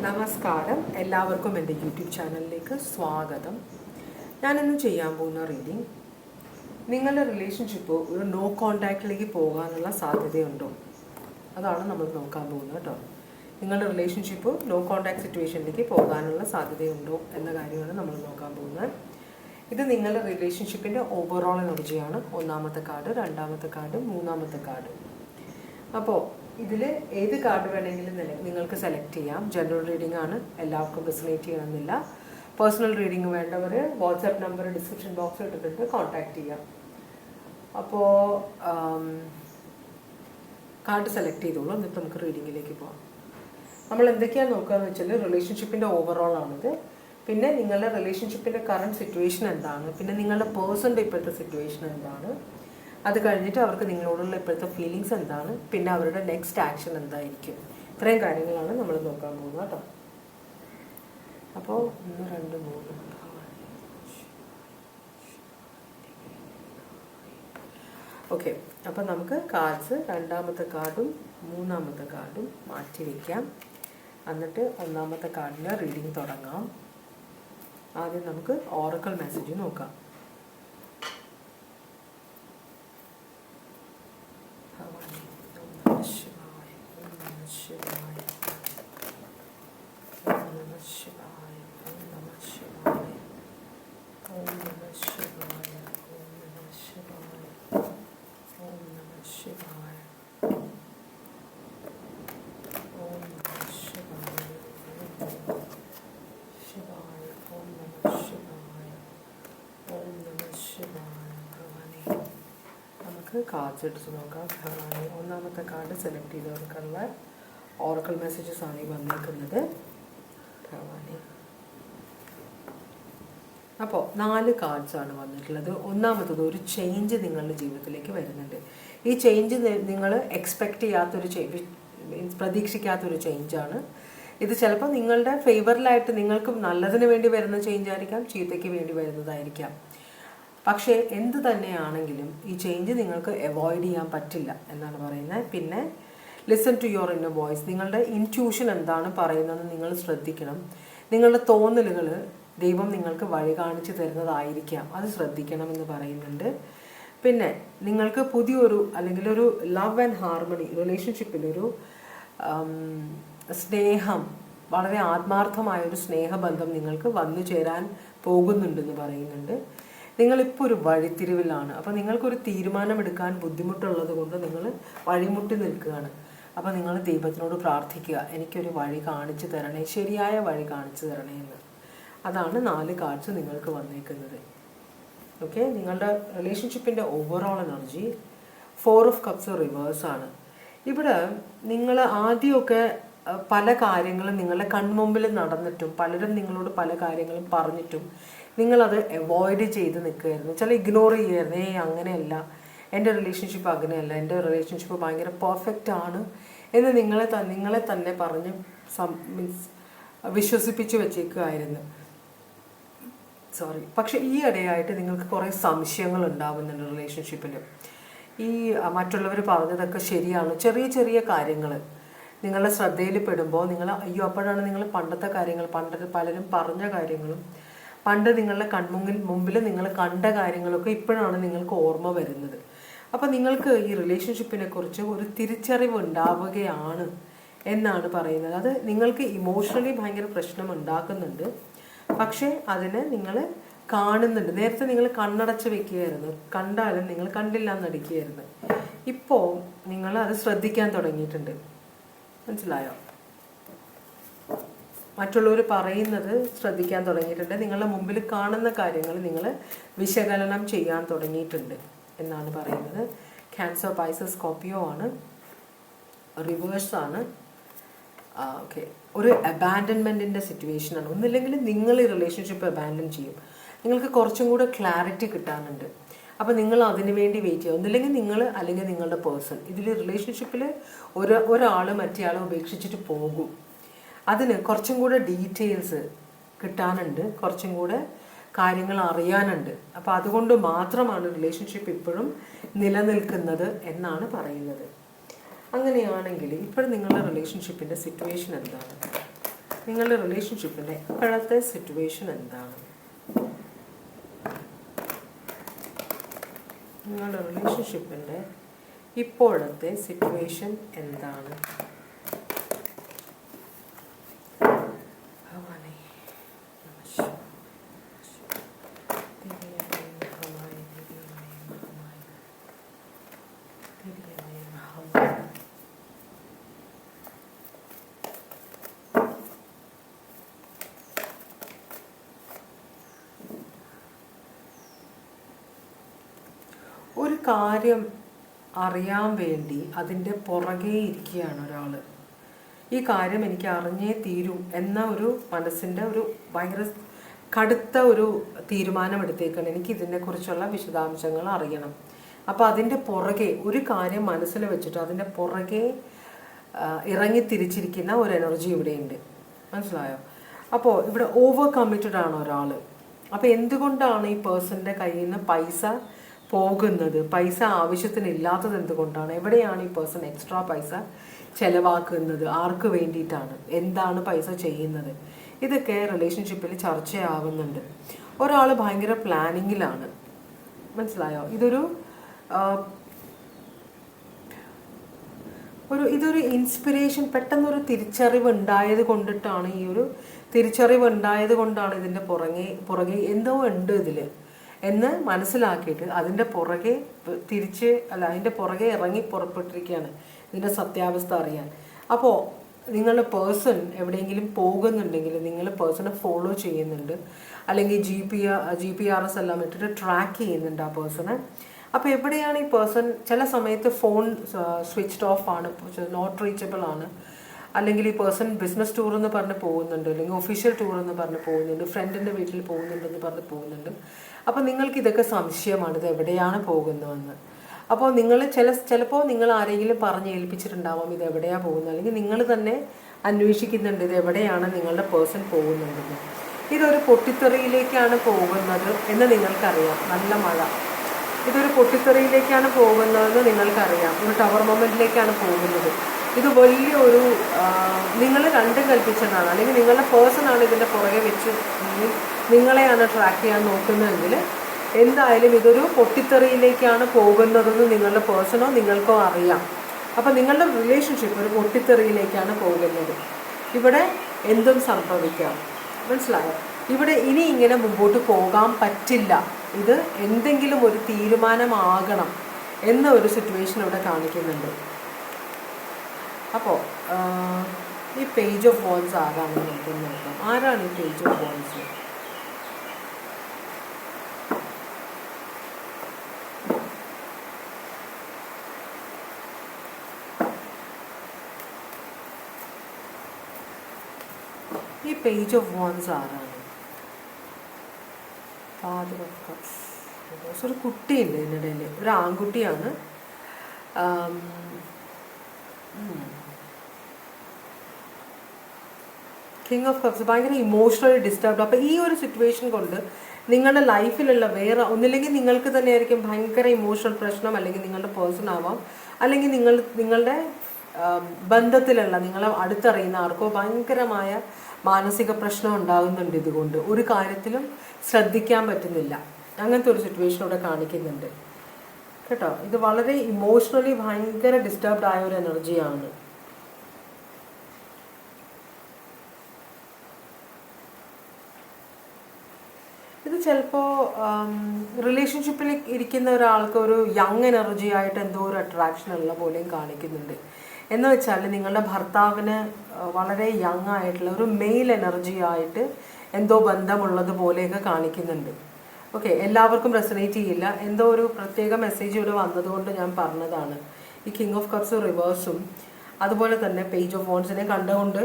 നമസ്കാരം, എല്ലാവർക്കും എൻ്റെ യൂട്യൂബ് ചാനലിലേക്ക് സ്വാഗതം. ഞാനിന്ന് ചെയ്യാൻ പോകുന്ന റീഡിങ്, നിങ്ങളുടെ റിലേഷൻഷിപ്പ് ഒരു നോ കോണ്ടാക്റ്റിലേക്ക് പോകാനുള്ള സാധ്യതയുണ്ടോ? അതാണ് നമ്മൾ നോക്കാൻ പോകുന്നത് കേട്ടോ. നിങ്ങളുടെ റിലേഷൻഷിപ്പ് നോ കോണ്ടാക്ട് സിറ്റുവേഷനിലേക്ക് പോകാനുള്ള സാധ്യതയുണ്ടോ എന്ന കാര്യമാണ് നമ്മൾ നോക്കാൻ പോകുന്നത്. ഇത് നിങ്ങളുടെ റിലേഷൻഷിപ്പിൻ്റെ ഓവറോൾ എനർജിയാണ്. ഒന്നാമത്തെ കാർഡ്, രണ്ടാമത്തെ കാർഡ്, മൂന്നാമത്തെ കാർഡ്. അപ്പോൾ ഇതിൽ ഏത് കാർഡ് വേണമെങ്കിലും നിങ്ങൾക്ക് സെലക്ട് ചെയ്യാം. ജനറൽ റീഡിംഗ് ആണ്, എല്ലാവർക്കും റെസൊനേറ്റ് ചെയ്യണമെന്നില്ല. പേഴ്സണൽ റീഡിംഗ് വേണ്ടവർ വാട്സാപ്പ് നമ്പർ ഡിസ്ക്രിപ്ഷൻ ബോക്സിൽ ഇട്ടിട്ട് കോൺടാക്ട് ചെയ്യാം. അപ്പോൾ കാർഡ് സെലക്ട് ചെയ്തോളൂ, എന്നിട്ട് നമുക്ക് റീഡിങ്ങിലേക്ക് പോകാം. നമ്മൾ എന്തൊക്കെയാണ് നോക്കുകയെന്ന് വെച്ചാൽ റിലേഷൻഷിപ്പിൻ്റെ ഓവറോൾ ആണിത്. പിന്നെ നിങ്ങളുടെ റിലേഷൻഷിപ്പിൻ്റെ കറണ്ട് സിറ്റുവേഷൻ എന്താണ്, പിന്നെ നിങ്ങളുടെ പേഴ്സണിൻ്റെ ഇപ്പോഴത്തെ സിറ്റുവേഷൻ എന്താണ്, അത് കഴിഞ്ഞിട്ട് അവർക്ക് നിങ്ങളോടുള്ള ഇപ്പോഴത്തെ ഫീലിങ്സ് എന്താണ്, പിന്നെ അവരുടെ നെക്സ്റ്റ് ആക്ഷൻ എന്തായിരിക്കും. ഇത്രയും കാര്യങ്ങളാണ് നമ്മൾ നോക്കാൻ പോകുന്നത് കേട്ടോ. അപ്പോൾ 1, 2, 3 ഓക്കെ. അപ്പോൾ നമുക്ക് കാർഡ്സ് രണ്ടാമത്തെ കാർഡും മൂന്നാമത്തെ കാർഡും മാറ്റി വയ്ക്കാം. എന്നിട്ട് ഒന്നാമത്തെ കാർഡിൻ്റെ റീഡിങ് തുടങ്ങാം. ആദ്യം നമുക്ക് ഓറക്കിൾ മെസ്സേജ് നോക്കാം. നമുക്ക് കാർഡ്സ് എടുത്ത് നോക്കാം. ഒന്നാമത്തെ കാർഡ് സെലക്ട് ചെയ്തവർക്കുള്ള ഓറക്കിൾ മെസ്സേജസ് ആണ് ഈ വന്നേക്കുന്നത്. അപ്പോൾ 4 കാർഡ്സാണ് വന്നിട്ടുള്ളത്. ഒന്നാമത്തത്, ഒരു ചേഞ്ച് നിങ്ങളുടെ ജീവിതത്തിലേക്ക് വരുന്നുണ്ട്. ഈ ചേഞ്ച് നിങ്ങൾ എക്സ്പെക്റ്റ് ചെയ്യാത്തൊരു പ്രതീക്ഷിക്കാത്തൊരു ചേഞ്ചാണ്. ഇത് ചിലപ്പോൾ നിങ്ങളുടെ ഫേവറിലായിട്ട് നിങ്ങൾക്ക് നല്ലതിന് വേണ്ടി വരുന്ന ചേഞ്ച് ആയിരിക്കാം, ചീത്തയ്ക്ക് വേണ്ടി വരുന്നതായിരിക്കാം. പക്ഷേ എന്ത് തന്നെയാണെങ്കിലും ഈ ചേഞ്ച് നിങ്ങൾക്ക് അവോയ്ഡ് ചെയ്യാൻ പറ്റില്ല എന്നാണ് പറയുന്നത്. പിന്നെ listen to your inner voice. നിങ്ങളുടെ ഇൻറ്റ്യൂഷൻ എന്താണ് പറയുന്നതെന്ന് നിങ്ങൾ ശ്രദ്ധിക്കണം. നിങ്ങളുടെ തോന്നലുകൾ ദൈവം നിങ്ങൾക്ക് വഴി കാണിച്ചു തരുന്നതായിരിക്കാം, അത് ശ്രദ്ധിക്കണമെന്ന് പറയുന്നുണ്ട്. പിന്നെ നിങ്ങൾക്ക് പുതിയൊരു അല്ലെങ്കിൽ ഒരു ലവ് ആൻഡ് ഹാർമണി റിലേഷൻഷിപ്പിലൊരു സ്നേഹം, വളരെ ആത്മാർത്ഥമായൊരു സ്നേഹബന്ധം നിങ്ങൾക്ക് വന്നു ചേരാൻ പോകുന്നുണ്ടെന്ന് പറയുന്നുണ്ട്. നിങ്ങളിപ്പോൾ ഒരു വഴിത്തിരിവിലാണ്. അപ്പോൾ നിങ്ങൾക്കൊരു തീരുമാനമെടുക്കാൻ ബുദ്ധിമുട്ടുള്ളത് കൊണ്ട് നിങ്ങൾ വഴിമുട്ടി നിൽക്കുകയാണ്. അപ്പോൾ നിങ്ങൾ ദൈവത്തിനോട് പ്രാർത്ഥിക്കുക, എനിക്കൊരു വഴി കാണിച്ചു തരണേ, ശരിയായ വഴി കാണിച്ചു തരണേ എന്ന്. അതാണ് 4 കാർഡ്സ് നിങ്ങൾക്ക് വന്നേക്കുന്നത്. ഓക്കെ. നിങ്ങളുടെ റിലേഷൻഷിപ്പിൻ്റെ ഓവറോൾ എനർജി 4 ഓഫ് കപ്സ് റിവേഴ്സാണ്. ഇവിടെ നിങ്ങൾ ആദ്യമൊക്കെ പല കാര്യങ്ങളും നിങ്ങളുടെ കൺമുമ്പിൽ നടന്നിട്ടും പലരും നിങ്ങളോട് പല കാര്യങ്ങളും പറഞ്ഞിട്ടും നിങ്ങളത് അവോയ്ഡ് ചെയ്ത് നിൽക്കുകയായിരുന്നു. ചില ഇഗ്നോർ ചെയ്യുമായിരുന്നു. അങ്ങനെയല്ല, എൻ്റെ റിലേഷൻഷിപ്പ് അങ്ങനെയല്ല, എൻ്റെ റിലേഷൻഷിപ്പ് ഭയങ്കര പെർഫെക്റ്റ് ആണ് എന്ന് നിങ്ങളെ തന്നെ പറഞ്ഞ് വിശ്വസിപ്പിച്ച് വെച്ചേക്കുമായിരുന്നു. പക്ഷെ ഈ ഇടയായിട്ട് നിങ്ങൾക്ക് കുറേ സംശയങ്ങൾ ഉണ്ടാവുന്നുണ്ട് റിലേഷൻഷിപ്പിൽ. ഈ മറ്റുള്ളവർ പറഞ്ഞതൊക്കെ ശരിയാണ്, ചെറിയ ചെറിയ കാര്യങ്ങൾ നിങ്ങളുടെ ശ്രദ്ധയിൽ പെടുമ്പോൾ നിങ്ങൾ അയ്യോ, അപ്പോഴാണ് നിങ്ങൾ പണ്ടത്തെ കാര്യങ്ങൾ, പലരും പറഞ്ഞ കാര്യങ്ങളും പണ്ട് നിങ്ങളുടെ മുമ്പിൽ നിങ്ങൾ കണ്ട കാര്യങ്ങളൊക്കെ ഇപ്പോഴാണ് നിങ്ങൾക്ക് ഓർമ്മ വരുന്നത്. അപ്പോൾ നിങ്ങൾക്ക് ഈ റിലേഷൻഷിപ്പിനെ കുറിച്ച് ഒരു തിരിച്ചറിവ് ഉണ്ടാവുകയാണ് എന്നാണ് പറയുന്നത്. അത് നിങ്ങൾക്ക് ഇമോഷണലി ഭയങ്കര പ്രശ്നം ഉണ്ടാക്കുന്നുണ്ട്. പക്ഷേ അതിനെ നിങ്ങൾ കാണുന്നുണ്ട്. നേരത്തെ നിങ്ങൾ കണ്ണടച്ച് വെക്കുകയായിരുന്നു, കണ്ടാലും നിങ്ങൾ കണ്ടില്ല എന്നടിക്കുകയായിരുന്നു. ഇപ്പോൾ നിങ്ങൾ അത് ശ്രദ്ധിക്കാൻ തുടങ്ങിയിട്ടുണ്ട്. മനസ്സിലായോ? മറ്റുള്ളവർ പറയുന്നത് ശ്രദ്ധിക്കാൻ തുടങ്ങിയിട്ടുണ്ട്. നിങ്ങളുടെ മുമ്പിൽ കാണുന്ന കാര്യങ്ങൾ നിങ്ങൾ വിശകലനം ചെയ്യാൻ തുടങ്ങിയിട്ടുണ്ട് എന്നാണ് പറയുന്നത്. ക്യാൻസർ, പൈസസ്, സ്കോർപ്പിയോ ആണ്, റിവേഴ്സാണ്. ഓക്കെ. ഒരു അബാൻഡൻമെൻറ്റിൻ്റെ സിറ്റുവേഷനാണ്. ഒന്നില്ലെങ്കിൽ നിങ്ങൾ ഈ റിലേഷൻഷിപ്പ് അബാൻഡൻ ചെയ്യും. നിങ്ങൾക്ക് കുറച്ചും കൂടെ ക്ലാരിറ്റി കിട്ടാനുണ്ട്. അപ്പോൾ നിങ്ങൾ അതിന് വേണ്ടി വെയിറ്റ് ചെയ്യുക. ഒന്നില്ലെങ്കിൽ നിങ്ങൾ അല്ലെങ്കിൽ നിങ്ങളുടെ പേഴ്സൺ. ഇതിൽ റിലേഷൻഷിപ്പിൽ ഒരാൾ മറ്റേ ആളെ ഉപേക്ഷിച്ചിട്ട് പോകും. അതിന് കുറച്ചും കൂടെ ഡീറ്റെയിൽസ് കിട്ടാനുണ്ട്, കുറച്ചും കൂടെ കാര്യങ്ങൾ അറിയാനുണ്ട്. അപ്പോൾ അതുകൊണ്ട് മാത്രമാണ് റിലേഷൻഷിപ്പ് ഇപ്പോഴും നിലനിൽക്കുന്നത് എന്നാണ് പറയുന്നത്. അങ്ങനെയാണെങ്കിൽ ഇപ്പോൾ നിങ്ങളുടെ റിലേഷൻഷിപ്പിൻ്റെ സിറ്റുവേഷൻ എന്താണ്? നിങ്ങളുടെ റിലേഷൻഷിപ്പിൻ്റെ ഇപ്പോഴത്തെ സിറ്റുവേഷൻ എന്താണ്? നിങ്ങളുടെ റിലേഷൻഷിപ്പിൻ്റെ ഇപ്പോഴത്തെ സിറ്റുവേഷൻ എന്താണ്? ഒരു കാര്യം അറിയാൻ വേണ്ടി അതിൻ്റെ പുറകെ ഇരിക്കുകയാണ് ഒരാൾ. ഈ കാര്യം എനിക്ക് അറിഞ്ഞേ തീരൂ എന്ന ഒരു മനസ്സിൻ്റെ ഒരു ഭയങ്കര കടുത്ത ഒരു തീരുമാനമെടുത്തേക്കാണ്. എനിക്ക് ഇതിനെക്കുറിച്ചുള്ള വിശദാംശങ്ങൾ അറിയണം. അപ്പോൾ അതിൻ്റെ പുറകെ ഒരു കാര്യം മനസ്സിൽ വെച്ചിട്ട് അതിൻ്റെ പുറകെ ഇറങ്ങി തിരിച്ചിരിക്കുന്ന ഒരു എനർജി ഇവിടെയുണ്ട്. മനസ്സിലായോ? അപ്പോൾ ഇവിടെ ഓവർ കമ്മിറ്റഡ് ആണ് ഒരാൾ. അപ്പോൾ എന്തുകൊണ്ടാണ് ഈ പേഴ്സൻ്റെ കയ്യിൽ നിന്ന് പൈസ പോകുന്നത്, പൈസ ആവശ്യത്തിനില്ലാത്തത് എന്തുകൊണ്ടാണ്? എവിടെയാണ് ഈ പേഴ്സൺ എക്സ്ട്രാ പൈസ ചെലവാക്കുന്നത്? ആർക്ക് വേണ്ടിയിട്ടാണ്? എന്താണ് പൈസ ചെയ്യുന്നത്? ഇതൊക്കെ റിലേഷൻഷിപ്പിൽ ചർച്ചയാവുന്നുണ്ട്. ഒരാൾ ഭയങ്കര പ്ലാനിങ്ങിലാണ്. മനസ്സിലായോ? ഇതൊരു ഇൻസ്പിറേഷൻ, പെട്ടെന്നൊരു തിരിച്ചറിവ് ഉണ്ടായത് കൊണ്ടിട്ടാണ്, ഇതിൻ്റെ പുറകെ എന്തോ ഉണ്ട് ഇതിൽ എന്ന് മനസ്സിലാക്കിയിട്ട് അതിൻ്റെ പുറകെ അതിൻ്റെ പുറകെ ഇറങ്ങി പുറപ്പെട്ടിരിക്കുകയാണ് ഇതിൻ്റെ സത്യാവസ്ഥ അറിയാൻ. അപ്പോൾ നിങ്ങളുടെ പേഴ്സൺ എവിടെയെങ്കിലും പോകുന്നുണ്ടെങ്കിൽ നിങ്ങൾ പേഴ്സണെ ഫോളോ ചെയ്യുന്നുണ്ട്, അല്ലെങ്കിൽ GPS എല്ലാം ഇട്ടിട്ട് ട്രാക്ക് ചെയ്യുന്നുണ്ട് ആ പേഴ്സണെ. അപ്പോൾ എവിടെയാണ് ഈ പേഴ്സൺ? ചില സമയത്ത് ഫോൺ സ്വിച്ച്ഡ് ഓഫ് ആണ്, നോട്ട് റീച്ചബിൾ ആണ്, അല്ലെങ്കിൽ ഈ പേഴ്സൺ ബിസിനസ് ടൂർ എന്ന് പറഞ്ഞ് പോകുന്നുണ്ട്, അല്ലെങ്കിൽ ഒഫീഷ്യൽ ടൂർ എന്ന് പറഞ്ഞ് പോകുന്നുണ്ട്, ഫ്രണ്ടിൻ്റെ വീട്ടിൽ പോകുന്നുണ്ടെന്ന് പറഞ്ഞ് പോകുന്നുണ്ട്. അപ്പോൾ നിങ്ങൾക്ക് ഇതൊക്കെ സംശയമാണ്, ഇത് എവിടെയാണ് പോകുന്നതെന്ന്. അപ്പോൾ നിങ്ങൾ ചിലപ്പോൾ നിങ്ങൾ ആരെങ്കിലും പറഞ്ഞ് ഏൽപ്പിച്ചിട്ടുണ്ടാവാം ഇത് എവിടെയാണ് പോകുന്നത്, അല്ലെങ്കിൽ നിങ്ങൾ തന്നെ അന്വേഷിക്കുന്നുണ്ട് ഇത് എവിടെയാണ് നിങ്ങളുടെ പേഴ്സൺ പോകുന്നുണ്ടെന്ന്. ഇതൊരു പൊട്ടിത്തെറിയിലേക്കാണ് പോകുന്നത് എന്ന് നിങ്ങൾക്കറിയാം. നല്ല മഴ, ഇതൊരു പൊട്ടിത്തെറിയിലേക്കാണ് പോകുന്നതെന്ന് നിങ്ങൾക്കറിയാം. ഒരു ടവർ മൊമെൻറ്റിലേക്കാണ് പോകുന്നത്. ഇത് വലിയൊരു നിങ്ങൾ രണ്ടും കൽപ്പിച്ചതാണ്, അല്ലെങ്കിൽ നിങ്ങളുടെ പേഴ്സണാണ് ഇതിൻ്റെ പുറകെ വെച്ച് നിങ്ങളെയാണ് ട്രാക്ക് ചെയ്യാൻ നോക്കുന്നതെങ്കിൽ എന്തായാലും ഇതൊരു പൊട്ടിത്തെറിയിലേക്കാണ് പോകുന്നതെന്ന് നിങ്ങളുടെ പേഴ്സണോ നിങ്ങൾക്കോ അറിയാം. അപ്പോൾ നിങ്ങളുടെ റിലേഷൻഷിപ്പ് ഒരു പൊട്ടിത്തെറിയിലേക്കാണ് പോകുന്നത്. ഇവിടെ എന്തും സംഭവിക്കാം. മനസ്സിലായോ? ഇവിടെ ഇനി ഇങ്ങനെ മുമ്പോട്ട് പോകാൻ പറ്റില്ല, ഇത് എന്തെങ്കിലും ഒരു തീരുമാനമാകണം എന്ന ഒരു സിറ്റുവേഷൻ ഇവിടെ കാണിക്കുന്നുണ്ട്. അപ്പോൾ ഈ പേജ് ഓഫ് വോൺസ് ആരാണെന്ന് നമുക്ക് നോക്കാം. ആരാണ് ഈ പേജ് ഓഫ് വോൺസ്? ഈ പേജ് ഓഫ് വോൺസ് ആരാണ്? Father of cups. ഒരു കുട്ടിയുണ്ട് ഇതിനിടയിൽ, ഒരു ആൺകുട്ടിയാണ്. കിങ് ഓഫ് കപ്സ്, ഭയങ്കര ഇമോഷണലി ഡിസ്റ്റർബ്ഡ്. അപ്പോൾ ഈ ഒരു സിറ്റുവേഷൻ കൊണ്ട് നിങ്ങളുടെ ലൈഫിലുള്ള വേറെ ഒന്നില്ലെങ്കിൽ നിങ്ങൾക്ക് തന്നെ ആയിരിക്കും ഭയങ്കര ഇമോഷണൽ പ്രശ്നം, അല്ലെങ്കിൽ നിങ്ങളുടെ പേഴ്സൺ ആവാം, അല്ലെങ്കിൽ നിങ്ങളുടെ ബന്ധത്തിലുള്ള നിങ്ങളെ അടുത്തറിയുന്ന ആർക്കോ ഭയങ്കരമായ മാനസിക പ്രശ്നം ഉണ്ടാകുന്നുണ്ട്. ഇതുകൊണ്ട് ഒരു കാര്യത്തിലും ശ്രദ്ധിക്കാൻ പറ്റുന്നില്ല. അങ്ങനത്തെ ഒരു സിറ്റുവേഷൻ ഇവിടെ കാണിക്കുന്നുണ്ട് കേട്ടോ. ഇത് വളരെ ഇമോഷണലി ഭയങ്കര ഡിസ്റ്റർബ്ഡ് ആയ ഒരു എനർജിയാണ്. ഇത് ചിലപ്പോൾ റിലേഷൻഷിപ്പിൽ ഇരിക്കുന്ന ഒരാൾക്ക് ഒരു യങ് എനർജി ആയിട്ട് എന്തോ ഒരു അട്രാക്ഷൻ ഉള്ള പോലെയും കാണിക്കുന്നുണ്ട്. എന്ന് വെച്ചാൽ നിങ്ങളുടെ ഭർത്താവിന് വളരെ യങ് ആയിട്ടുള്ള ഒരു മെയിൽ എനർജി ആയിട്ട് എന്തോ ബന്ധമുള്ളത് പോലെയൊക്കെ കാണിക്കുന്നുണ്ട്. ഓക്കെ, എല്ലാവർക്കും റെസനേറ്റ് ചെയ്യില്ല, എന്തോ ഒരു പ്രത്യേക മെസ്സേജ് ഇവിടെ വന്നതുകൊണ്ട് ഞാൻ പറഞ്ഞതാണ്. ഈ കിങ് ഓഫ് കപ്സ് റിവേഴ്സും അതുപോലെ തന്നെ പേജ് ഓഫ് വോൺസിനെ കണ്ടുകൊണ്ട്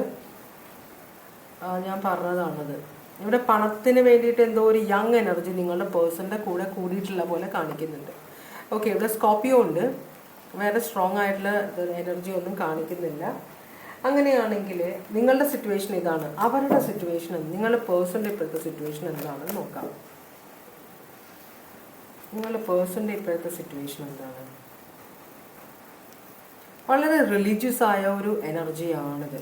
ഞാൻ പറഞ്ഞതാണത്. ഇവിടെ പണത്തിന് വേണ്ടിയിട്ട് എന്തോ ഒരു യങ് എനർജി നിങ്ങളുടെ പേഴ്സൻ്റെ കൂടെ കൂടിയിട്ടുള്ള പോലെ കാണിക്കുന്നുണ്ട്. ഓക്കെ, ഇവിടെ സ്കോർപ്പിയോ ഉണ്ട്, വേറെ സ്ട്രോങ് ആയിട്ടുള്ള എനർജി ഒന്നും കാണിക്കുന്നില്ല. അങ്ങനെയാണെങ്കിൽ നിങ്ങളുടെ സിറ്റുവേഷൻ ഇതാണ്. അവരുടെ സിറ്റുവേഷൻ, നിങ്ങളുടെ പേഴ്സൻ്റെ ഇപ്പോഴത്തെ സിറ്റുവേഷൻ എന്താണെന്ന് നോക്കാം. നിങ്ങളുടെ പേഴ്സൻ്റെ ഇപ്പോഴത്തെ സിറ്റുവേഷൻ എന്താണ്? വളരെ റിലീജിയസ് ആയ ഒരു എനർജിയാണിത്.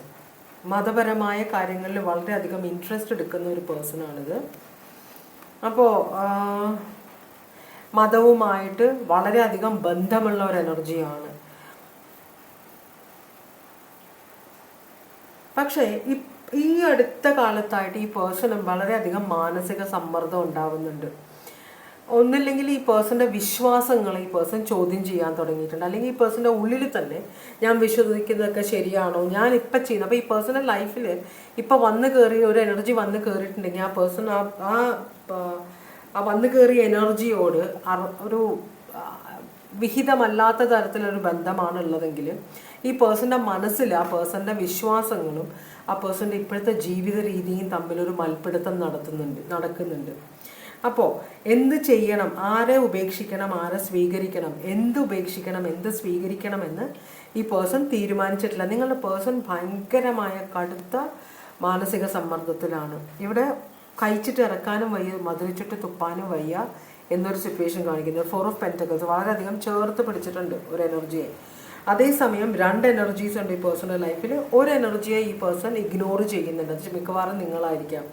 മതപരമായ കാര്യങ്ങളിൽ വളരെയധികം ഇൻട്രസ്റ്റ് എടുക്കുന്ന ഒരു പേഴ്സണാണിത്. അപ്പോൾ മതവുമായിട്ട് വളരെയധികം ബന്ധമുള്ള ഒരു എനർജിയാണ്. പക്ഷേ ഈ അടുത്ത കാലത്തായിട്ട് ഈ പേഴ്സണും വളരെയധികം മാനസിക സമ്മർദ്ദം ഉണ്ടാവുന്നുണ്ട്. ഒന്നില്ലെങ്കിൽ ഈ പേഴ്സൻ്റെ വിശ്വാസങ്ങൾ ഈ പേഴ്സൺ ചോദ്യം ചെയ്യാൻ തുടങ്ങിയിട്ടുണ്ട്. അല്ലെങ്കിൽ ഈ പേഴ്സൻ്റെ ഉള്ളിൽ തന്നെ ഞാൻ വിശ്വസിക്കുന്നതൊക്കെ ശരിയാണോ, ഞാൻ ഇപ്പം ചെയ്യുന്നത്. അപ്പോൾ ഈ പേഴ്സണൽ ലൈഫിൽ ഇപ്പം വന്ന് കയറി ഒരു എനർജി വന്ന് കയറിയിട്ടുണ്ടെങ്കിൽ ആ പേഴ്സൺ ആ വന്ന് കയറിയ എനർജിയോട് ഒരു വിഹിതമല്ലാത്ത തരത്തിലൊരു ബന്ധമാണ് ഉള്ളതെങ്കിൽ ഈ പേഴ്സൻ്റെ മനസ്സിൽ ആ പേഴ്സൻ്റെ വിശ്വാസങ്ങളും ആ പേഴ്സൻ്റെ ഇപ്പോഴത്തെ ജീവിത രീതിയും തമ്മിലൊരു മൽപ്പിടുത്തം നടക്കുന്നുണ്ട്. അപ്പോൾ എന്ത് ചെയ്യണം, ആരെ ഉപേക്ഷിക്കണം, ആരെ സ്വീകരിക്കണം, എന്ത് ഉപേക്ഷിക്കണം, എന്ത് സ്വീകരിക്കണമെന്ന് ഈ പേഴ്സൺ തീരുമാനിച്ചിട്ടില്ല. നിങ്ങളുടെ പേഴ്സൺ ഭയങ്കരമായ കടുത്ത മാനസിക സമ്മർദ്ദത്തിലാണ്. ഇവിടെ കഴിച്ചിട്ട് ഇറക്കാനും വയ്യ, മധുരിച്ചിട്ട് തുപ്പാനും വയ്യ എന്നൊരു സിറ്റുവേഷൻ കാണിക്കുന്നത്. 4 ഓഫ് പെന്റക്കിൾസ് വളരെയധികം ചേർത്ത് പിടിച്ചിട്ടുണ്ട് ഒരു എനർജിയെ. അതേസമയം 2 എനർജീസ് ഉണ്ട് ഈ പേഴ്സണൽ ലൈഫിൽ. ഒരു എനർജിയെ ഈ പേഴ്സൺ ഇഗ്നോർ ചെയ്യുന്നുണ്ട്, അത് മിക്കവാറും നിങ്ങളായിരിക്കാം.